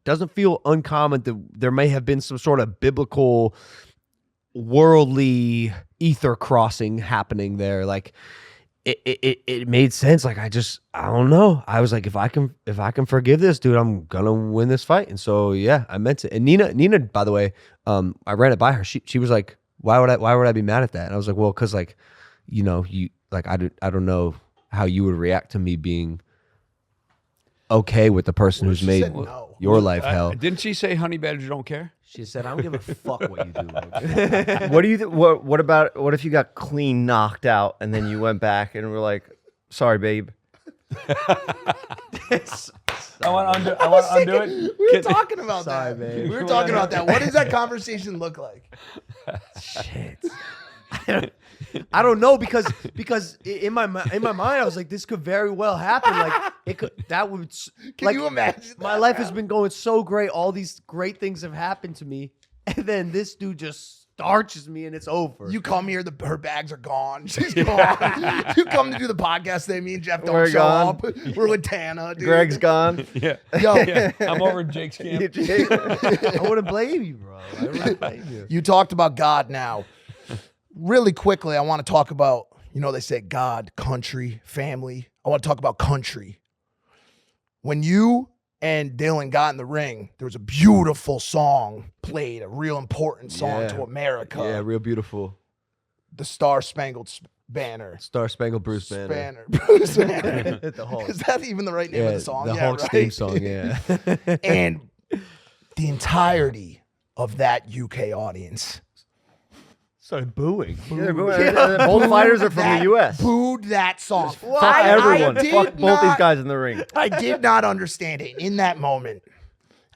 S2: doesn't feel uncommon that there may have been some sort of biblical, worldly ether crossing happening there. Like, it made sense. Like, I don't know. I was like, if I can forgive this dude, I'm gonna win this fight. And so yeah, I meant it. And Nina, by the way, I ran it by her. She was like, why would I be mad at that? And I was like, well, because like, you like, I don't know how you would react to me being okay with the person who's made
S1: no.
S2: your life hell.
S4: Didn't she say honey badger don't care?
S2: She said, I don't give a fuck what you do, Logan.
S3: What do you? What if you got clean knocked out and then you went back and were like, "Sorry, babe."
S4: I want to undo it.
S1: We were talking about
S2: Sorry,
S1: that.
S2: babe.
S1: We were talking about that. What does that conversation look like?
S2: Shit. I don't know because in my mind I was like, this could very well happen. Like, it could, that would.
S1: Can
S2: like,
S1: you imagine?
S2: my life has been going so great. All these great things have happened to me, and then this dude just starches me, and it's over.
S1: You come here, her bags are gone. She's gone. You come to do the podcast today. Me and Jeff don't
S3: We're
S1: show
S3: gone.
S1: up. We're with Tana, dude.
S3: Greg's gone.
S4: Yeah.
S1: Yo,
S4: Yeah. I'm over at Jake's camp.
S2: I wouldn't blame you, bro. I wouldn't blame you.
S1: you talked about God now. Really quickly, I want to talk about, they say God, country, family. I want to talk about country. When you and Dillon got in the ring, there was a beautiful song played, a real important song
S2: Yeah.
S1: to America.
S2: Yeah, real beautiful.
S1: The Star Spangled Banner.
S2: Star Spangled Bruce Banner.
S1: Bruce Banner.
S2: The Hulk.
S1: Is that even the right name of the song?
S2: The
S1: Yeah,
S2: Hulk's
S1: right?
S2: theme song. Yeah.
S1: And the entirety of that UK audience
S2: Started booing.
S3: Both fighters are from
S1: that
S3: the U.S.
S1: booed that song.
S3: Fuck everyone.
S1: did
S3: Fuck both
S1: not-
S3: these guys in the ring.
S1: I did not understand it. In that moment,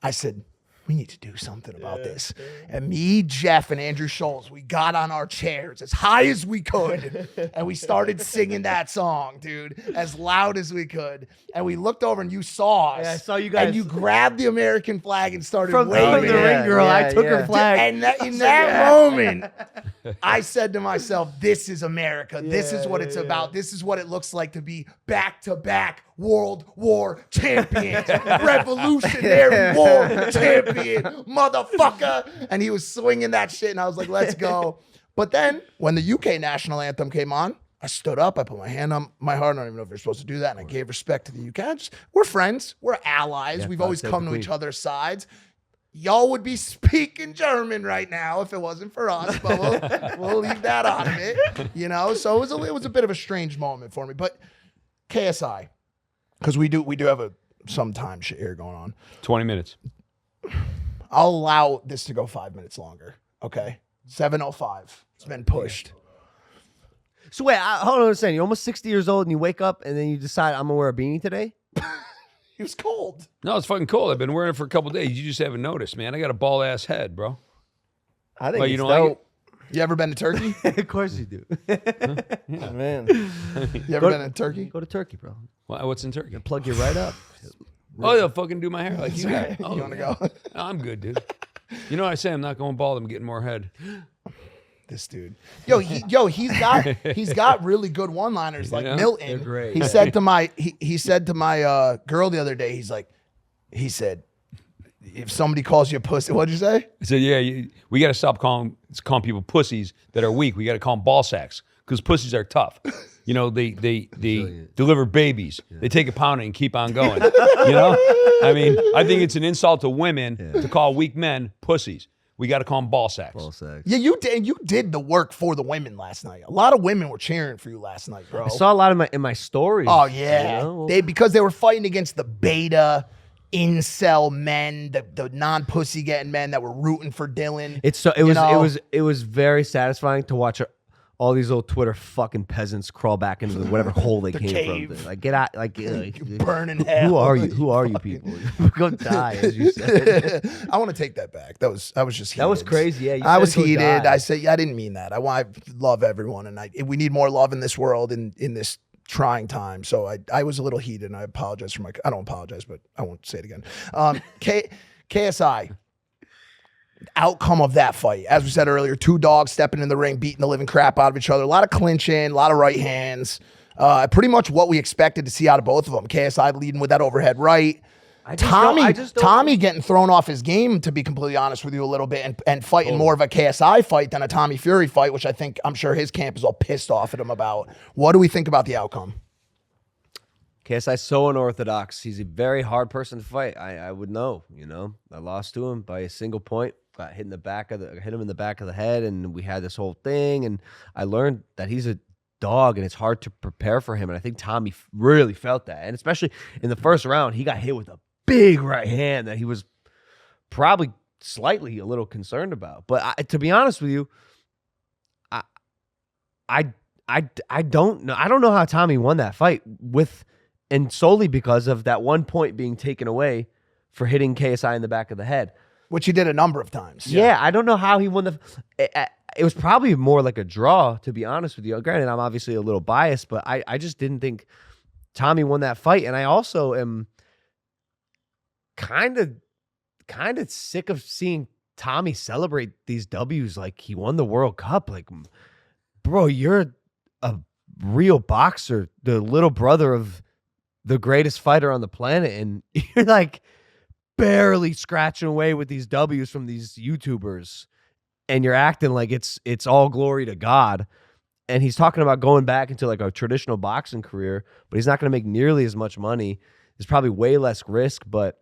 S1: I said, we need to do something about this. And me, Jeff, and Andrew Schulz, we got on our chairs as high as we could, and we started singing that song, dude, as loud as we could. And we looked over, and you saw us.
S2: Yeah, I saw you guys.
S1: And you grabbed the American flag and started
S2: From
S1: waving
S2: the
S1: it.
S2: ring girl, I took her flag.
S1: And in that moment, I said to myself, this is America. This is what it's about. This is what it looks like to be back-to-back World War champions. Revolutionary War champion, motherfucker. And he was swinging that shit, and I was like, let's go. But then when the UK national anthem came on, I stood up, I put my hand on my heart. I don't even know if you're supposed to do that. And I gave respect to the UK. We're friends. We're allies.
S2: Yeah,
S1: We've
S2: God
S1: always
S2: save
S1: come
S2: the
S1: to
S2: Queen.
S1: each other's sides. Y'all would be speaking German right now if it wasn't for us, but we'll leave that out of it, So it was a bit of a strange moment for me. But KSI, because we do have some time shit here going on.
S4: 20 minutes.
S1: I'll allow this to go 5 minutes longer. Okay, 7:05. It's been pushed.
S2: So wait, hold on a second. You're almost 60 years old, and you wake up, and then you decide I'm gonna wear a beanie today.
S1: He was cold.
S4: No, it's fucking cold. I've been wearing it for a couple days. You just haven't noticed, man. I got a bald ass head, bro.
S3: I think
S4: Well, you
S3: it's
S4: don't like
S3: dope.
S1: You ever been to Turkey?
S2: Of course you do.
S3: Man.
S1: You ever been to Turkey?
S2: Go to Turkey, bro.
S4: What's in Turkey?
S2: Plug you right up.
S4: Oh, they'll fucking do my hair like you got. Oh,
S1: You want to go?
S4: No, I'm good, dude. You know what I say? I'm not going bald. I'm getting more head.
S1: This dude, he's got really good one-liners like
S4: Yeah,
S1: Milton.
S2: they're great.
S1: He said to my he said to my girl the other day, he said, if somebody calls you a pussy, what'd you say?
S4: I said, yeah, we got to stop calling people pussies that are weak. We got to call them ball sacks because pussies are tough. You know, they deliver babies. Yeah. They take a pounding and keep on going. You know, I mean, I think it's an insult to women to call weak men pussies. We got to call them ball sacks.
S2: Ball sacks.
S1: Yeah, you did the work for the women last night. A lot of women were cheering for you last night, bro.
S2: I saw a lot of in my stories.
S1: Oh yeah,
S2: you know?
S1: because they were fighting against the beta incel men, the non-pussy getting men that were rooting for Dillon.
S2: It was very satisfying to watch all these little Twitter fucking peasants crawl back into whatever hole they came
S1: cave.
S2: from. Like get out, like
S1: burn in hell.
S2: Who are you? Who are you people? You're gonna die, as you said.
S1: I want to take that back. I was just heated.
S2: That was crazy. Yeah,
S1: I was heated. I said I didn't mean that. I love everyone, and we need more love in this world in this trying time. So I was a little heated, and I apologize for I don't apologize, but I won't say it again. KSI. Outcome of that fight, as we said earlier, two dogs stepping in the ring, beating the living crap out of each other. A lot of clinching, a lot of right hands. Pretty much what we expected to see out of both of them. KSI leading with that overhead right. Tommy getting thrown off his game, to be completely honest with you, a little bit, and fighting more of a KSI fight than a Tommy Fury fight, which I'm sure his camp is all pissed off at him about. What do we think about the outcome?
S2: KSI's so unorthodox. He's a very hard person to fight. I would know, you know. I lost to him by a single point. Got hit him in the back of the head, and we had this whole thing. And I learned that he's a dog, and it's hard to prepare for him. And I think Tommy really felt that. And especially in the first round, he got hit with a big right hand that he was probably slightly a little concerned about. But to be honest with you, I don't know. I don't know how Tommy won that fight and solely because of that 1 point being taken away for hitting KSI in the back of the head.
S1: Which he did a number of times.
S2: Yeah, I don't know how he won it was probably more like a draw, to be honest with you. Granted, I'm obviously a little biased, but I just didn't think Tommy won that fight. And I also am kind of sick of seeing Tommy celebrate these W's like he won the World Cup. Like, bro, you're a real boxer, the little brother of the greatest fighter on the planet, and you're like barely scratching away with these W's from these YouTubers, and you're acting like it's all glory to God. And he's talking about going back into like a traditional boxing career, but he's not going to make nearly as much money. There's probably way less risk, but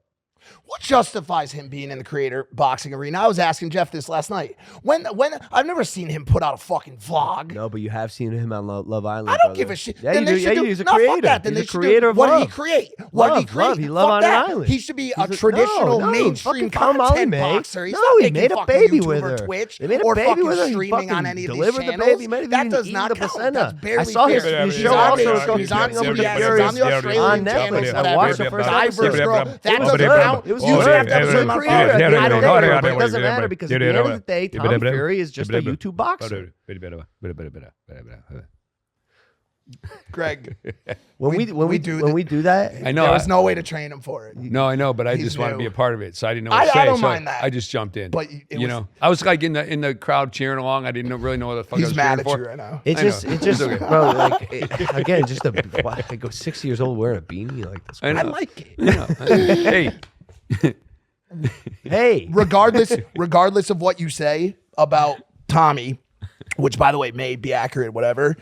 S1: what justifies him being in the creator boxing arena? I was asking Jeff this last night. When I've never seen him put out a fucking vlog.
S2: No, but you have seen him on Love Island.
S1: I don't give a shit.
S2: Yeah,
S1: then
S2: you do. Yeah, he's a creator.
S1: Fuck that. Then
S2: he's
S1: they
S2: a creator of
S1: what
S2: love.
S1: did he create? What did he create?
S2: Love. He loved on
S1: that.
S2: an island.
S1: He should be a traditional mainstream content boxer. He's not
S2: he made a baby with her.
S1: Twitch
S2: they made a
S1: or
S2: baby with her.
S1: streaming on any of these
S2: delivered
S1: channels.
S2: the baby. Might have
S1: that
S2: even
S1: does
S2: eaten
S1: not
S2: the
S1: count.
S2: placenta.
S1: That's barely
S2: I saw his show also.
S1: He's on the Australian channels.
S2: I watched the first episode.
S1: That doesn't count.
S2: It was
S1: You have to have
S2: good.
S1: him
S2: But it doesn't matter because at the end of the day, Tommy Fury is just a YouTube boxer.
S1: Greg,
S2: when we do that,
S4: I know
S1: there was no way to train him for it.
S4: No, I know, but I just want to be a part of it, so I didn't know what to say.
S1: I don't
S4: so
S1: mind that.
S4: I just jumped in.
S1: But
S4: I was like in the crowd cheering along. I didn't really know what the fuck I was
S1: he's mad
S4: cheering
S1: at
S4: for.
S1: you right now.
S2: It just,
S4: okay.
S2: bro. Like again, just I go 6 years old wearing a beanie like this.
S4: I
S1: like it.
S4: Hey,
S1: regardless of what you say about Tommy, which by the way may be accurate, whatever.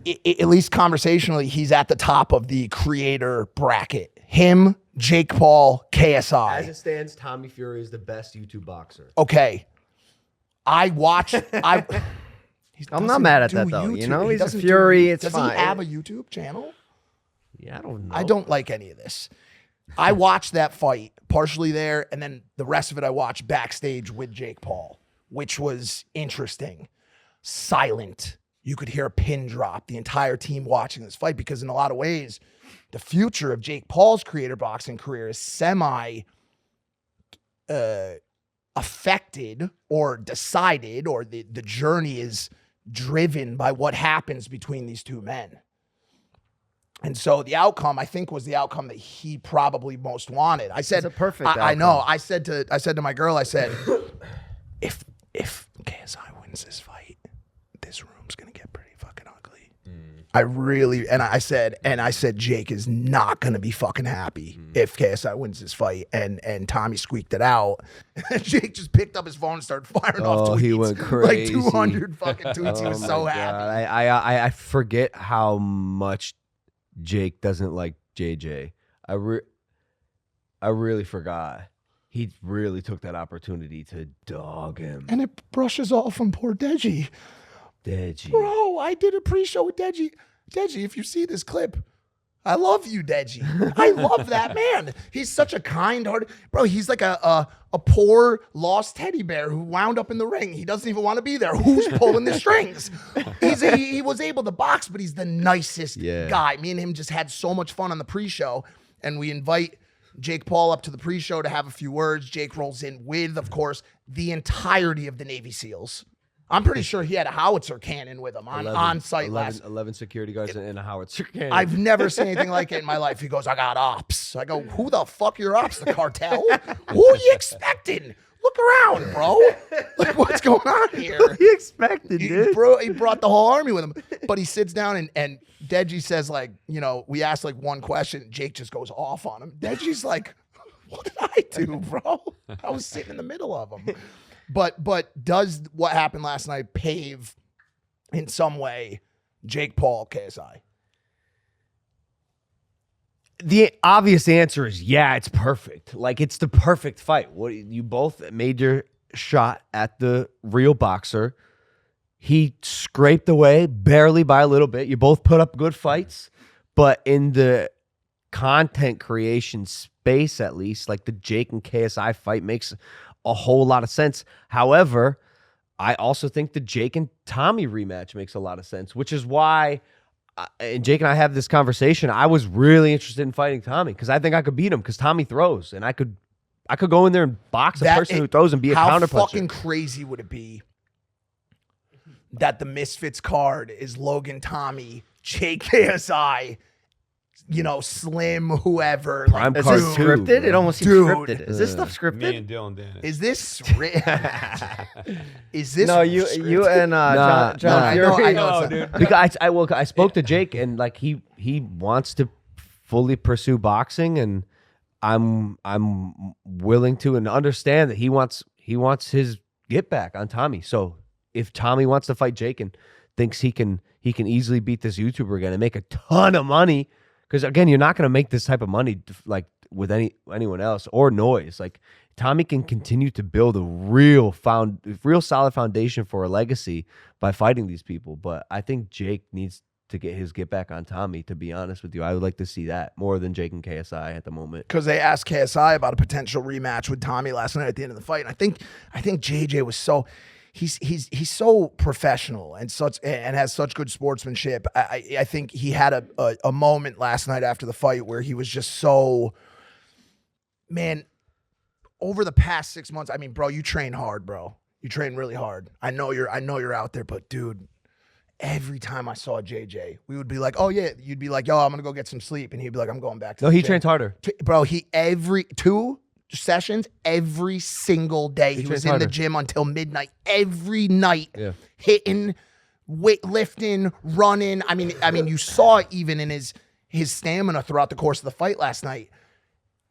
S1: At least conversationally, he's at the top of the creator bracket. Him, Jake Paul, KSI.
S2: As it stands, Tommy Fury is the best YouTube boxer.
S1: Okay, I'm
S3: not mad at that though. You know, he's a Fury. It's fine.
S1: Does he have a YouTube channel?
S2: Yeah, I don't know.
S1: I don't like any of this. I watched that fight partially there, and then the rest of it I watched backstage with Jake Paul, which was interesting. Silent. You could hear a pin drop, the entire team watching this fight, because in a lot of ways, the future of Jake Paul's creator boxing career is affected or decided, or the journey is driven by what happens between these two men. And so the outcome, I think, was the outcome that he probably most wanted. I said,
S3: It's a perfect
S1: I know.
S3: outcome.
S1: I said to my girl, I said, if KSI wins this fight, this room's gonna get pretty fucking ugly. I really, and I said, Jake is not gonna be fucking happy if KSI wins this fight. And Tommy squeaked it out. Jake just picked up his phone and started firing off tweets.
S2: He went crazy.
S1: Like 200 fucking tweets. He was so
S2: my
S1: happy.
S2: God. I forget how much Jake doesn't like JJ. I really forgot. He really took that opportunity to dog him.
S1: And it brushes off on poor Deji.
S2: Deji.
S1: Bro, I did a pre-show with Deji. Deji, if you see this clip, I love you, Deji. I love that man. He's such a kind-hearted... Bro, he's like a poor, lost teddy bear who wound up in the ring. He doesn't even want to be there. Who's pulling the strings? He was able to box, but he's the nicest guy. Me and him just had so much fun on the pre-show, and we invite Jake Paul up to the pre-show to have a few words. Jake rolls in with, of course, the entirety of the Navy SEALs. I'm pretty sure he had a howitzer cannon with him on site
S2: 11 security guards and a howitzer cannon.
S1: I've never seen anything like it in my life. He goes, I got ops. I go, who the fuck are your ops? The cartel? Who are you expecting? Look around, bro. Like, what's going on here?
S3: What do you expected, dude?
S1: He brought the whole army with him. But he sits down and Deji says, like, you know, we asked like one question. Jake just goes off on him. Deji's like, what did I do, bro? I was sitting in the middle of him. But does what happened last night pave in some way Jake Paul, KSI?
S2: The obvious answer is yeah, it's perfect. Like, it's the perfect fight. What you both made your shot at the real boxer. He scraped away barely by a little bit. You both put up good fights, but in the content creation space, at least, like the Jake and KSI fight makes a whole lot of sense. However, I also think the Jake and Tommy rematch makes a lot of sense, which is why, and Jake and I have this conversation, I was really interested in fighting Tommy because I think I could beat him because Tommy throws, and I could go in there and box a person who throws and be a counterpuncher.
S1: How fucking crazy would it be that the Misfits card is Logan, Tommy, Jake, KSI, you know, Slim, whoever.
S2: Prime
S3: Is
S2: card
S3: this
S2: two,
S3: scripted?
S2: bro.
S3: It almost seems
S1: Dude.
S3: scripted. Is this stuff
S4: Me
S3: scripted?
S4: and Dillon Danis.
S1: Is this is this
S3: No, you and John Fury.
S1: I know it's
S4: dude.
S2: Because I spoke to Jake, and like he wants to fully pursue boxing, and I'm willing to and understand that he wants his get back on Tommy. So if Tommy wants to fight Jake and thinks he can easily beat this YouTuber again and make a ton of money, because again, you're not going to make this type of money like with anyone else or noise. Like, Tommy can continue to build a real solid foundation for a legacy by fighting these people. But I think Jake needs to get his get back on Tommy, to be honest with you. I would like to see that more than Jake and KSI at the moment.
S1: because they asked KSI about a potential rematch with Tommy last night at the end of the fight. And I think JJ was so he's so professional and has such good sportsmanship. I think he had a moment last night after the fight where he was just so, man, over the past 6 months. I mean, bro, you train hard, bro. You train really hard. I know you're out there, but dude, every time I saw JJ, we would be like, oh yeah, you'd be like, yo, I'm gonna go get some sleep, and he'd be like, I'm going back to
S2: No,
S1: the
S2: he
S1: gym.
S2: trains harder.
S1: Bro, every 2 sessions every single day. He was
S2: trains
S1: in
S2: harder.
S1: the gym until midnight every night,
S2: Yeah.
S1: hitting, weightlifting, running. I mean, you saw it even in his stamina throughout the course of the fight last night.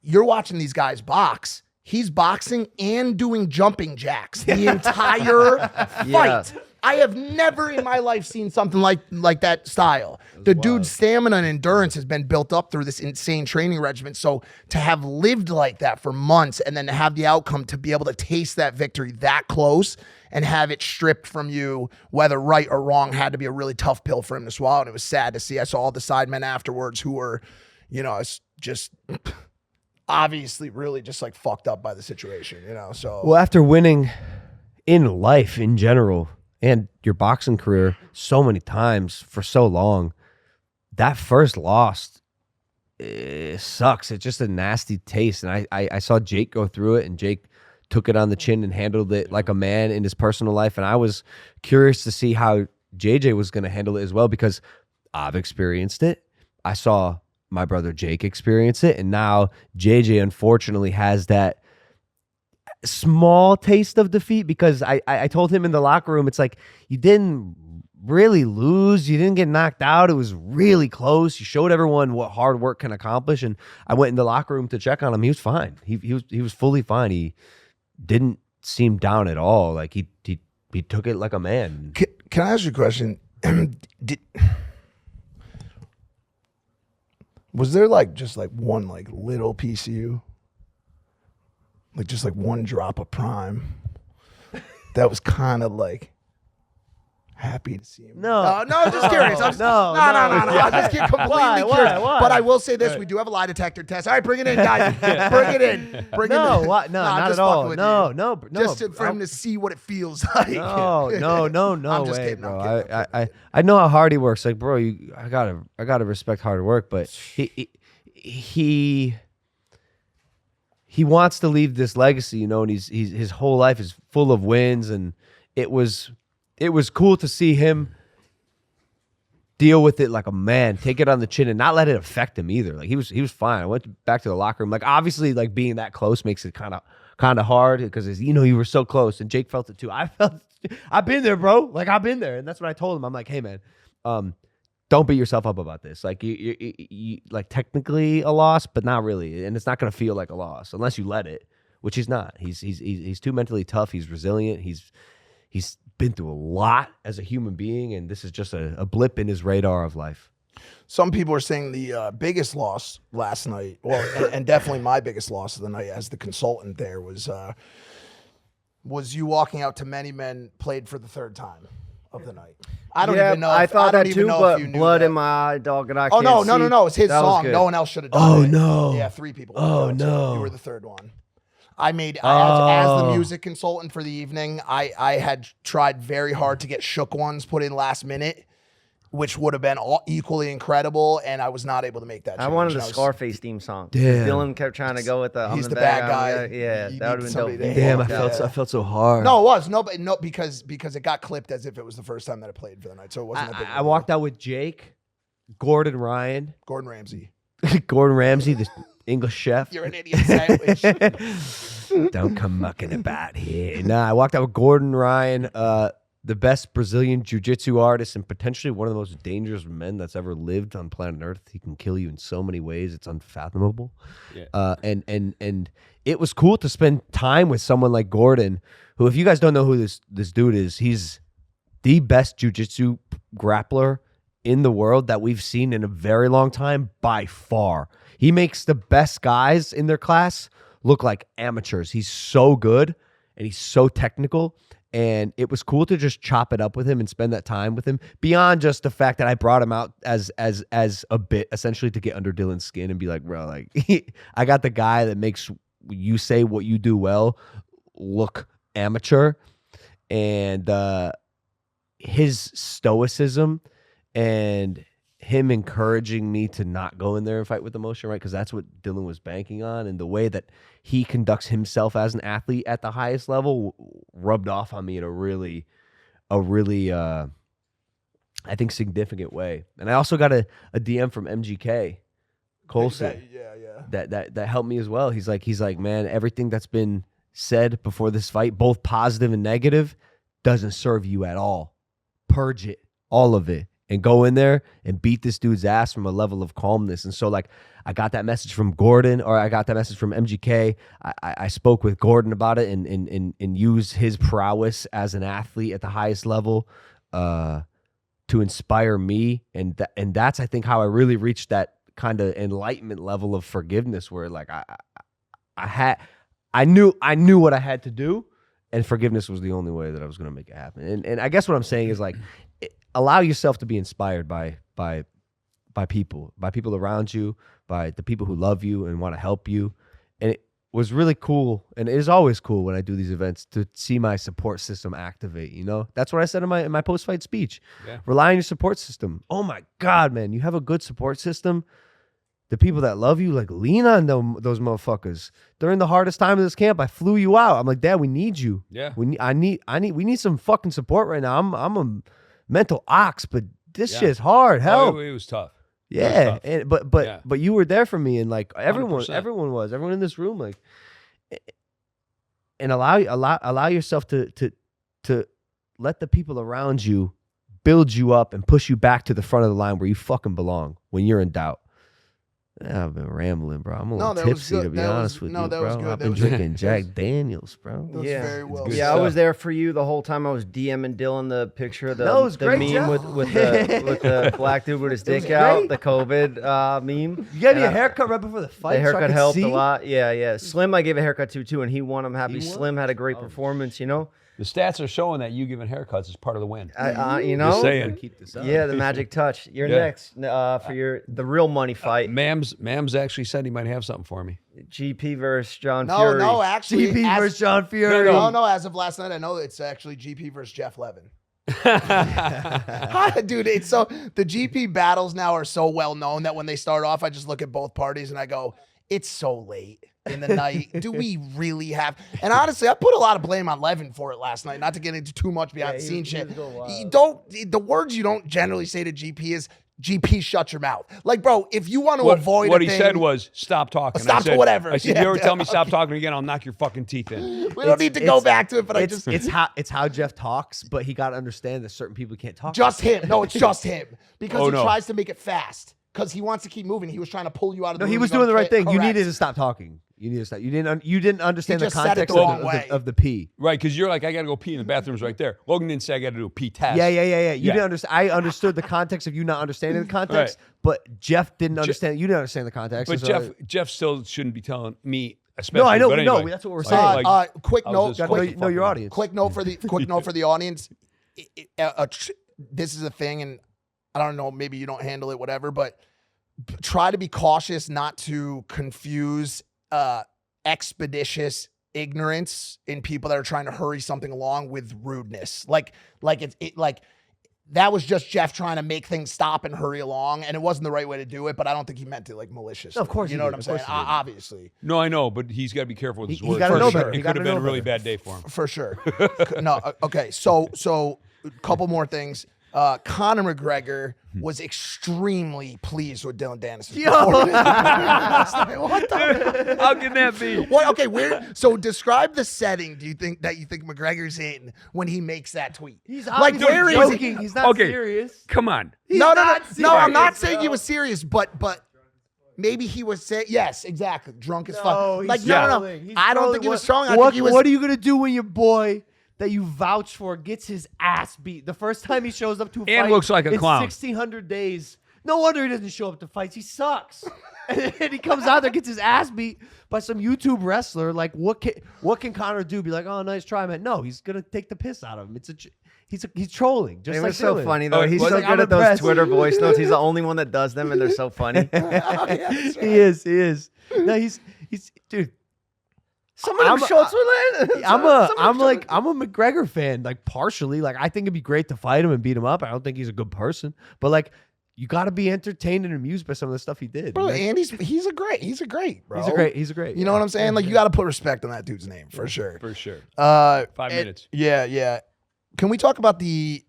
S1: You're watching these guys box. He's boxing and doing jumping jacks the entire fight. I have never in my life seen something like that style. The dude's stamina and endurance has been built up through this insane training regimen. So to have lived like that for months and then to have the outcome to be able to taste that victory that close and have it stripped from you, whether right or wrong, had to be a really tough pill for him to swallow. And it was sad to see. I saw all the sidemen afterwards who were, you know, it's just obviously really just like fucked up by the situation, you know? So,
S2: Well, after winning in life in general and your boxing career so many times for so long, that first loss, it sucks. It's just a nasty taste. And I saw Jake go through it, and Jake took it on the chin and handled it like a man in his personal life. And I was curious to see how JJ was going to handle it as well, because I've experienced it. I saw my brother Jake experience it. And now JJ, unfortunately, has that small taste of defeat, because I told him in the locker room, it's like, you didn't really lose. You didn't get knocked out. It was really close. You showed everyone what hard work can accomplish. And I went in the locker room to check on him. He was fine. He was fully fine. He didn't seem down at all. Like he took it like a man.
S1: Can I ask you a question? Was there like just like one like little piece of you, like just like one drop of prime, that was kind of like happy to see him?
S2: No,
S1: no, just curious. No. I just get completely curious.
S2: Why?
S1: But I will say this: we do have a lie detector test. All right, bring it in, guys. Bring it in. Bring it in.
S2: No,
S1: I'm
S2: not
S1: just
S2: at all.
S1: fucking with
S2: No,
S1: you.
S2: no.
S1: Just for him to see what it feels like.
S2: No
S1: I'm just
S2: way,
S1: kidding,
S2: bro.
S1: I'm kidding.
S2: I know how hard he works. Like, bro, I gotta respect hard work, but he wants to leave this legacy, you know, and his whole life is full of wins, and it was cool to see him deal with it like a man, take it on the chin, and not let it affect him either. Like he was fine. I went back to the locker room. Like obviously, like being that close makes it kind of hard, because you were so close, and Jake felt it too. I've been there, bro. Like I've been there, and that's what I told him. I'm like, hey man, don't beat yourself up about this. Like you like technically a loss, but not really, and it's not gonna feel like a loss unless you let it, which he's not. He's too mentally tough. He's resilient. He's been through a lot as a human being, and this is just a blip in his radar of life.
S1: Some people are saying the biggest loss last night, well, and definitely my biggest loss of the night as the consultant there was you walking out to Many Men played for the third time of the night. I don't even know.
S3: I thought that too, but
S1: if you knew
S3: blood
S1: that.
S3: in my eye, dog, and I
S1: Oh
S3: can't
S1: no,
S3: see.
S1: it's his
S3: That was
S1: song.
S3: good.
S1: No one else should have done it.
S2: Oh, no.
S1: Yeah, 3 people.
S2: Oh,
S1: So
S2: no.
S1: you were the third one. As the music consultant for the evening, I had tried very hard to get Shook Ones put in last minute, which would have been equally incredible, and I was not able to make that change.
S3: I wanted the
S1: And I was-
S3: Scarface theme song.
S2: Damn.
S3: Dylan kept trying to go with the
S1: He's
S3: I'm
S1: the bad guy.
S3: Yeah,
S1: You
S3: that would
S1: need
S3: have
S1: somebody
S3: been
S1: to
S3: dope.
S2: Damn,
S1: Yeah.
S2: I felt so hard.
S1: No, it was no, because it got clipped as if it was the first time that it played for the night, so it wasn't a big.
S2: I walked out with Jake, Gordon Ryan,
S1: Gordon Ramsay.
S2: Gordon Ramsay, the English chef.
S1: You're an idiot sandwich.
S2: Don't come mucking about here. Nah, I walked out with Gordon Ryan, the best Brazilian jiu-jitsu artist and potentially one of the most dangerous men that's ever lived on planet Earth. He can kill you in so many ways. It's unfathomable.
S4: Yeah.
S2: And it was cool to spend time with someone like Gordon, who, if you guys don't know who this dude is, he's the best jiu-jitsu grappler in the world that we've seen in a very long time by far. He makes the best guys in their class look like amateurs. He's so good and he's so technical. And it was cool to just chop it up with him and spend that time with him, beyond just the fact that I brought him out as a bit, essentially to get under Dylan's skin and be like, bro, like I got the guy that makes you say what you do well look amateur. And his stoicism and him encouraging me to not go in there and fight with emotion, right? Because that's what Dillon was banking on, and the way that he conducts himself as an athlete at the highest level rubbed off on me in a really, I think, significant way. And I also got a DM from MGK Colson that helped me as well. He's like, man, everything that's been said before this fight, both positive and negative, doesn't serve you at all. Purge it, all of it, and go in there and beat this dude's ass from a level of calmness. And so, like, I got that message from Gordon, or I got that message from MGK. I spoke with Gordon about it and used his prowess as an athlete at the highest level to inspire me. And that's, I think, how I really reached that kind of enlightenment level of forgiveness, where like I knew what I had to do, and forgiveness was the only way that I was going to make it happen. And I guess what I'm saying is, like, allow yourself to be inspired by people around you, by the people who love you and want to help you. And it was really cool, and it is always cool when I do these events, to see my support system activate. You know, that's what I said in my post-fight speech.
S4: Yeah.
S2: Rely on your support system. Oh my God, man, you have a good support system. the people that love you, like lean on those motherfuckers. During the hardest time of this camp, I flew you out. I'm like, Dad, we need you.
S4: Yeah.
S2: We need some fucking support right now. I'm a mental ox, but this shit's hard. Help.
S4: It was tough.
S2: Yeah.
S4: It
S2: And, but you were there for me, and like everyone
S4: 100%.
S2: in this room, like, and allow yourself to let the people around you build you up and push you back to the front of the line where you fucking belong when you're in doubt. I've been rambling, bro. I'm a little tipsy, to be honest with you, bro. I've been drinking Jack Daniels, bro.
S1: That was very well
S3: Yeah,
S1: said.
S3: I was there for you the whole time. I was DMing Dillon the picture of the
S2: was great,
S3: meme
S2: Jeff.
S3: with the black dude with his dick out, the COVID meme.
S2: You gave me a haircut right before the fight.
S3: The haircut
S2: so I could
S3: helped
S2: see.
S3: a lot. Yeah. Slim, I gave a haircut to too, and he won. I'm happy. Slim had a great performance. You know.
S4: The stats are showing that you giving haircuts is part of the win.
S3: You know.
S4: Just saying.
S2: Keep this up.
S3: Yeah, the magic touch. You're next for the real money fight.
S4: Mams actually said he might have something for me.
S3: GP versus John Fury.
S1: No, actually,
S2: GP versus John Fury.
S1: No. As of last night, I know it's actually GP versus Jeff Levin. Dude, it's so the GP battles now are so well known that when they start off, I just look at both parties and I go, "It's so late in the night. Do we really have?" And honestly, I put a lot of blame on Levin for it last night. Not to get into too much behind the scenes shit. The words you don't generally say to GP is, "GP, shut your mouth." Like, bro, if you want to avoid
S4: what
S1: a
S4: he
S1: thing,
S4: said was, "Stop talking."
S1: Stop
S4: I said,
S1: to whatever.
S4: I said, "You ever tell me stop talking again? I'll knock your fucking teeth in."
S1: we don't need to go back to it, but
S2: it's how Jeff talks, but he got to understand that certain people can't talk.
S1: just him. No, it's just him because
S4: Oh,
S1: he
S4: no.
S1: tries to make it fast because he wants to keep moving. He was trying to pull you out of the
S2: No,
S1: room.
S2: he was
S1: to go
S2: doing the right
S1: kick.
S2: thing. You
S1: Correct.
S2: needed to stop talking. You needed to stop. You didn't understand
S1: He
S2: the
S1: just said it
S2: context
S1: the wrong way.
S2: of the pee.
S4: Right, because you're like, I got to go pee in the bathroom's right there. Logan didn't say I got to do a pee test.
S2: Yeah. You didn't understand. I understood the context of you not understanding the context, but Jeff didn't understand. You didn't understand the context.
S4: But
S2: so
S4: Jeff still shouldn't be telling me, especially.
S2: No, I know.
S4: But
S2: We know.
S4: anyway.
S2: That's what we're saying.
S1: Quick
S4: I was
S1: note.
S4: just
S2: gotta
S4: fucking
S2: know your
S4: fucking-
S2: audience.
S1: Quick note for the audience. This is a thing, and I don't know. Maybe you don't handle it, whatever. But try to be cautious not to confuse expeditious ignorance in people that are trying to hurry something along with rudeness. Like that was just Jeff trying to make things stop and hurry along, and it wasn't the right way to do it. But I don't think he meant it like malicious.
S2: No, of course
S1: you
S2: he
S1: know
S2: did.
S1: what I'm
S2: Of
S1: saying.
S2: course he did.
S1: Obviously,
S4: No, I know, but he's got to be careful with his
S2: He
S4: words.
S2: gotta know
S4: For sure.
S2: better.
S4: It
S2: He
S4: could have
S2: gotta
S4: been a
S2: know
S4: really
S2: better.
S4: bad day for him.
S1: for sure. No, okay. So a couple more things. Conor McGregor was extremely pleased with Dillon Danis' performance. What the?
S4: How can that be?
S1: What? Okay, so describe the setting. Do you think McGregor's in when he makes that tweet?
S2: He's
S1: like,
S2: obviously
S1: where is
S2: joking.
S1: he?
S2: He's not
S4: Okay.
S2: serious.
S4: Come on.
S1: No. I'm not
S2: serious,
S1: saying he
S2: bro.
S1: was serious, but maybe he was saying yes, exactly, drunk as
S2: No,
S1: fuck.
S2: he's
S1: Like
S2: trolling.
S1: no.
S2: He's
S1: I don't
S2: trolling.
S1: think he was trolling. I
S2: What
S1: think he was.
S2: are you gonna do when your boy that you vouch for gets his ass beat the first time he shows up to a
S4: And
S2: fight
S4: looks like a
S2: in
S4: clown.
S2: 1,600 days? No wonder he doesn't show up to fights. He sucks. And he comes out there, gets his ass beat by some YouTube wrestler. Like, what can Conor do? Be like, oh, nice try, man. No, he's gonna take the piss out of him. He's trolling. Just
S3: It
S2: like
S3: was so
S2: Dillon.
S3: funny though.
S4: Oh,
S3: He's
S4: was
S3: so
S4: it?
S3: good
S2: I'm
S3: at those
S2: impressed.
S3: Twitter voice notes. He's the only one that does them, and they're so funny.
S2: He is. No, he's dude.
S3: Some of them shots were landing.
S2: I'm a McGregor fan, like partially. Like I think it'd be great to fight him and beat him up. I don't think he's a good person, but like you got to be entertained and amused by some of the stuff he did.
S1: Bro,
S2: Like,
S1: and he's a great, bro.
S2: he's a great.
S1: You know what I'm saying? Like you got to put respect on that dude's name for sure.
S4: For sure.
S1: 5
S4: minutes.
S1: Yeah. Can we talk about the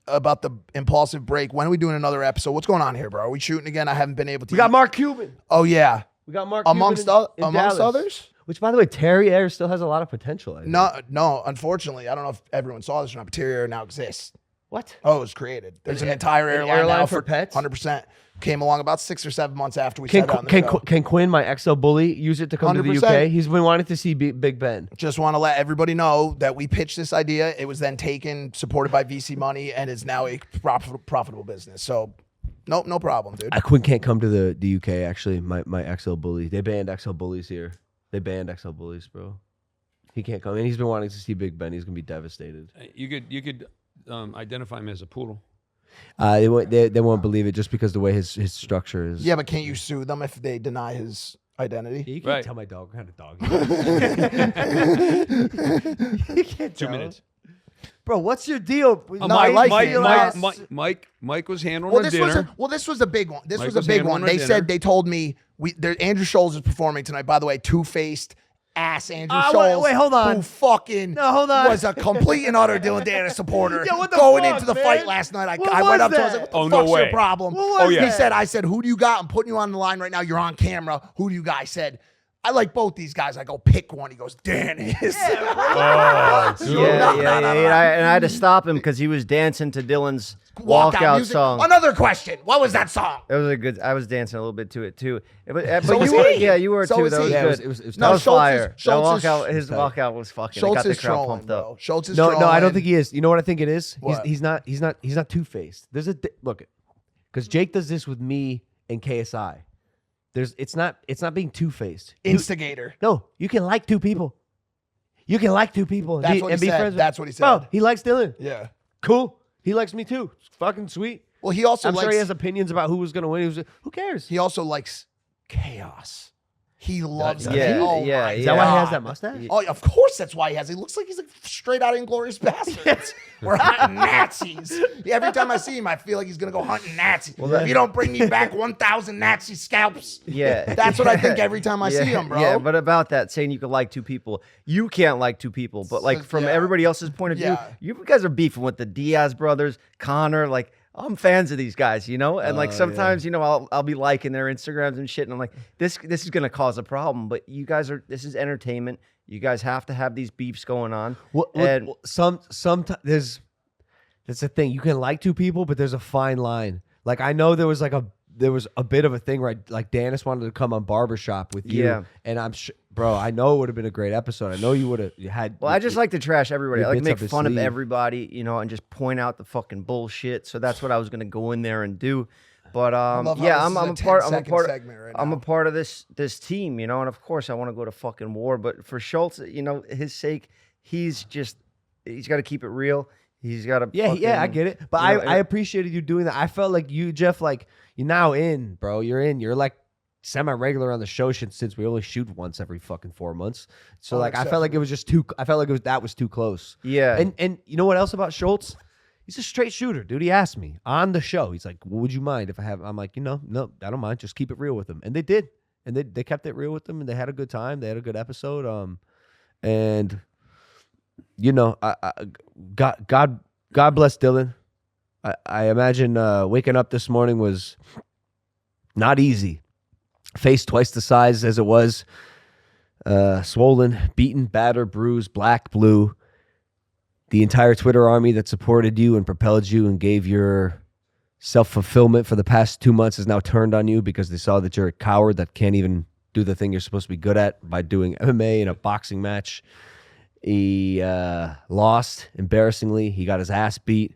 S1: impulsive break? When are we doing another episode? What's going on here, bro? Are we shooting again? I haven't been able to.
S2: We got Mark Cuban.
S1: Oh yeah,
S2: We got Mark
S1: amongst
S2: Cuban in
S1: amongst
S2: Dallas.
S1: others.
S2: Which, by the way, Terry Ayre still has a lot of potential. I think.
S1: No. Unfortunately, I don't know if everyone saw this or not. But Terry Air now exists.
S2: What?
S1: Oh, it was created. There's an entire airline,
S2: airline
S1: now
S2: for pets?
S1: 100%. Came along about 6 or 7 months after we said it on the show.
S2: Can Quinn, my XL bully, use it to come to the
S1: 100%.
S2: UK? He's been wanting to see Big Ben.
S1: Just want to let everybody know that we pitched this idea. It was then taken, supported by VC money, and is now a profitable business. So, no problem, dude.
S2: Quinn can't come to the UK. Actually, my XL bully. They banned XL bullies here. They banned XL bullies, bro. He can't come, and he's been wanting to see Big Ben. He's gonna be devastated.
S4: You could identify him as a poodle.
S2: They won't believe it just because the way his structure is.
S1: Yeah, but can't you sue them if they deny his identity?
S2: You can't
S4: Right.
S2: tell my dog what kind of dog he is. You can't
S4: 2
S2: tell.
S4: minutes.
S2: Bro, what's your deal?
S1: No, I like it.
S4: Mike was handling dinner.
S1: This was a big one. This
S4: Mike
S1: was a
S4: was
S1: big one.
S4: handling
S1: They
S4: our
S1: said
S4: dinner.
S1: they told me Andrew Schulz is performing tonight. By the way, two-faced ass Andrew
S2: Wait,
S1: Schulz.
S2: wait, hold on.
S1: Who fucking
S2: hold on.
S1: was a complete and utter Dillon Danis supporter.
S2: Yeah, what the
S1: going
S2: fuck,
S1: into the
S2: man?
S1: fight last night, I
S2: What
S1: went
S2: was
S1: up to him. I was
S2: that?
S1: like, "What
S4: Oh,
S1: the
S4: no
S1: fuck's your
S4: way.
S1: problem?"
S2: What was
S1: He
S2: that?
S1: said, "I said, who do you got? I'm putting you on the line right now. You're on camera. Who do you got?" I said, "I like both these guys." I go, "Pick one." He goes, "Danis."
S3: Yeah, and I had to stop him because he was dancing to Dillon's walkout
S1: music.
S3: song.
S1: Another question. What was that song?
S3: It was a good. I was dancing a little bit to it too. But
S1: So was
S3: you were,
S1: he.
S3: yeah, you were
S1: So
S3: too.
S1: was
S3: That was
S1: he.
S2: Yeah,
S3: good.
S2: it was
S1: No,
S3: That was
S1: Schulz is-
S3: fire.
S1: Schulz is-
S3: His walkout was fucking. It
S1: Schulz
S3: got the
S1: is
S3: crowd
S1: trolling,
S3: pumped up.
S1: bro. Schulz is
S2: No,
S1: trolling.
S2: I don't think he is. You know what I think it is?
S1: What?
S2: He's not two-faced. There's a look, because Jake does this with me and KSI. It's not being two-faced.
S1: Instigator.
S2: No, you can like two people. You can like two people
S1: That's what he
S2: be
S1: said.
S2: friends with-
S1: That's what he said.
S2: Bro, he likes Dillon.
S1: Yeah.
S2: Cool. He likes me too. It's fucking sweet.
S1: Well, he also
S2: I'm
S1: likes.
S2: sure he has opinions about who was going to win. Who cares?
S1: He also likes chaos. He loves it.
S3: Yeah,
S1: Oh
S3: yeah,
S1: my
S3: yeah.
S2: Is that why he has
S1: God.
S2: that mustache?
S1: Oh, of course that's why he has. He looks like he's like straight out of Inglourious Bastards. We're hunting Nazis. Every time I see him, I feel like he's gonna go hunting Nazis. If you don't bring me back 1,000 Nazi scalps,
S3: Yeah,
S1: that's what I think every time I see him, bro.
S3: Yeah, but about that, saying you could like two people, you can't like two people. But like from
S1: yeah.
S3: everybody else's point of view,
S1: Yeah.
S3: you guys are beefing with the Diaz brothers, Conor. Like I'm fans of these guys, you know. And like sometimes, you know, I'll be liking their Instagrams and shit, and I'm like, this is gonna cause a problem. But you guys this is entertainment. You guys have to have these beefs going on. And
S2: Sometimes that's the thing. You can like two people, but there's a fine line. Like I know there was a bit of a thing, right? Like Danis wanted to come on Barbershop with you,
S3: Yeah.
S2: and I'm sure, bro. I know it would have been a great episode. I know you would have had.
S3: well, I just like to trash everybody. I like to
S2: bits
S3: make
S2: up his
S3: fun of
S2: sleeve.
S3: everybody, you know, and just point out the fucking bullshit. So that's what I was gonna go in there and do. But
S1: love how
S3: yeah,
S1: this
S3: I'm
S1: is
S3: a
S1: a
S3: part.
S1: 10-second segment right
S3: I'm
S1: now.
S3: a part of this team, you know, and of course I want to go to fucking war. But for Schulz, you know, his sake, he's got to keep it real. He's got to.
S2: Yeah, I get it. But
S3: you know,
S2: I appreciated you doing that. I felt like you, Jeff, like you're now in, bro. You're in. You're like semi-regular on the show since we only shoot once every fucking 4 months. So like I felt like it was just too. I felt like that was too close.
S3: Yeah.
S2: And you know what else about Schulz? He's a straight shooter, dude. He asked me on the show. He's like, "Would you mind if I have?" I'm like, no, I don't mind. Just keep it real with him. And they did. And they kept it real with them, and they had a good time. They had a good episode. And you know, God bless Dillon. I imagine waking up this morning was not easy. Face twice the size as it was, swollen, beaten, battered, bruised, black, blue. The entire Twitter army that supported you and propelled you and gave your self-fulfillment for the past 2 months is now turned on you because they saw that you're a coward that can't even do the thing you're supposed to be good at by doing MMA in a boxing match. He lost embarrassingly. He got his ass beat.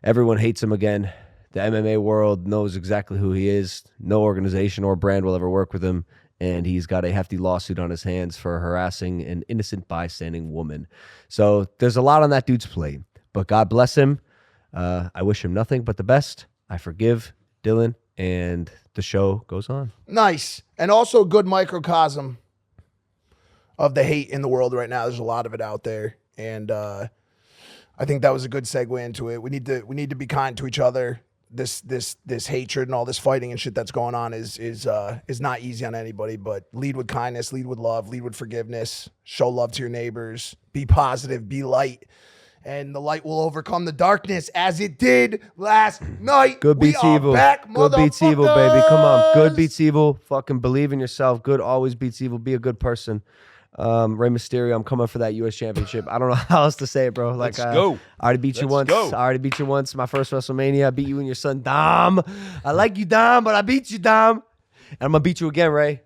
S2: Everyone hates him again. The MMA world knows exactly who he is. No organization or brand will ever work with him. And he's got a hefty lawsuit on his hands for harassing an innocent bystanding woman. So there's a lot on that dude's plate. But God bless him. I wish him nothing but the best. I forgive Dillon, and the show goes on.
S1: Nice. And also a good microcosm of the hate in the world right now. There's a lot of it out there. And I think that was a good segue into it. We need to be kind to each other. This hatred and all this fighting and shit that's going on is not easy on anybody, but lead with kindness, lead with love, lead with forgiveness, show love to your neighbors, be positive, be light. And the light will overcome the darkness as it did last night.
S2: Good beats
S1: we
S2: evil.
S1: Are back,
S2: Good beats evil, baby. Come on. Good
S1: motherfuckers.
S2: beats evil. Fucking believe in yourself. Good always beats evil. Be a good person. Rey Mysterio, I'm coming for that U.S. championship. I don't know how else to say it, bro. Like,
S4: Let's go.
S2: I already beat you once.
S4: Go.
S2: I already beat you once. My first WrestleMania. I beat you and your son, Dom. I like you, Dom, but I beat you, Dom. And I'm going to beat you again, Ray.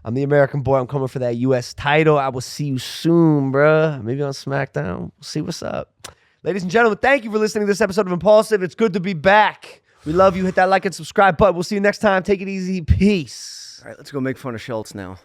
S2: I'm the American boy. I'm coming for that U.S. title. I will see you soon, bro. Maybe on SmackDown. We'll see what's up. Ladies and gentlemen, thank you for listening to this episode of Impaulsive. It's good to be back. We love you. Hit that like and subscribe button. We'll see you next time. Take it easy. Peace.
S3: All right, let's go make fun of Schulz now.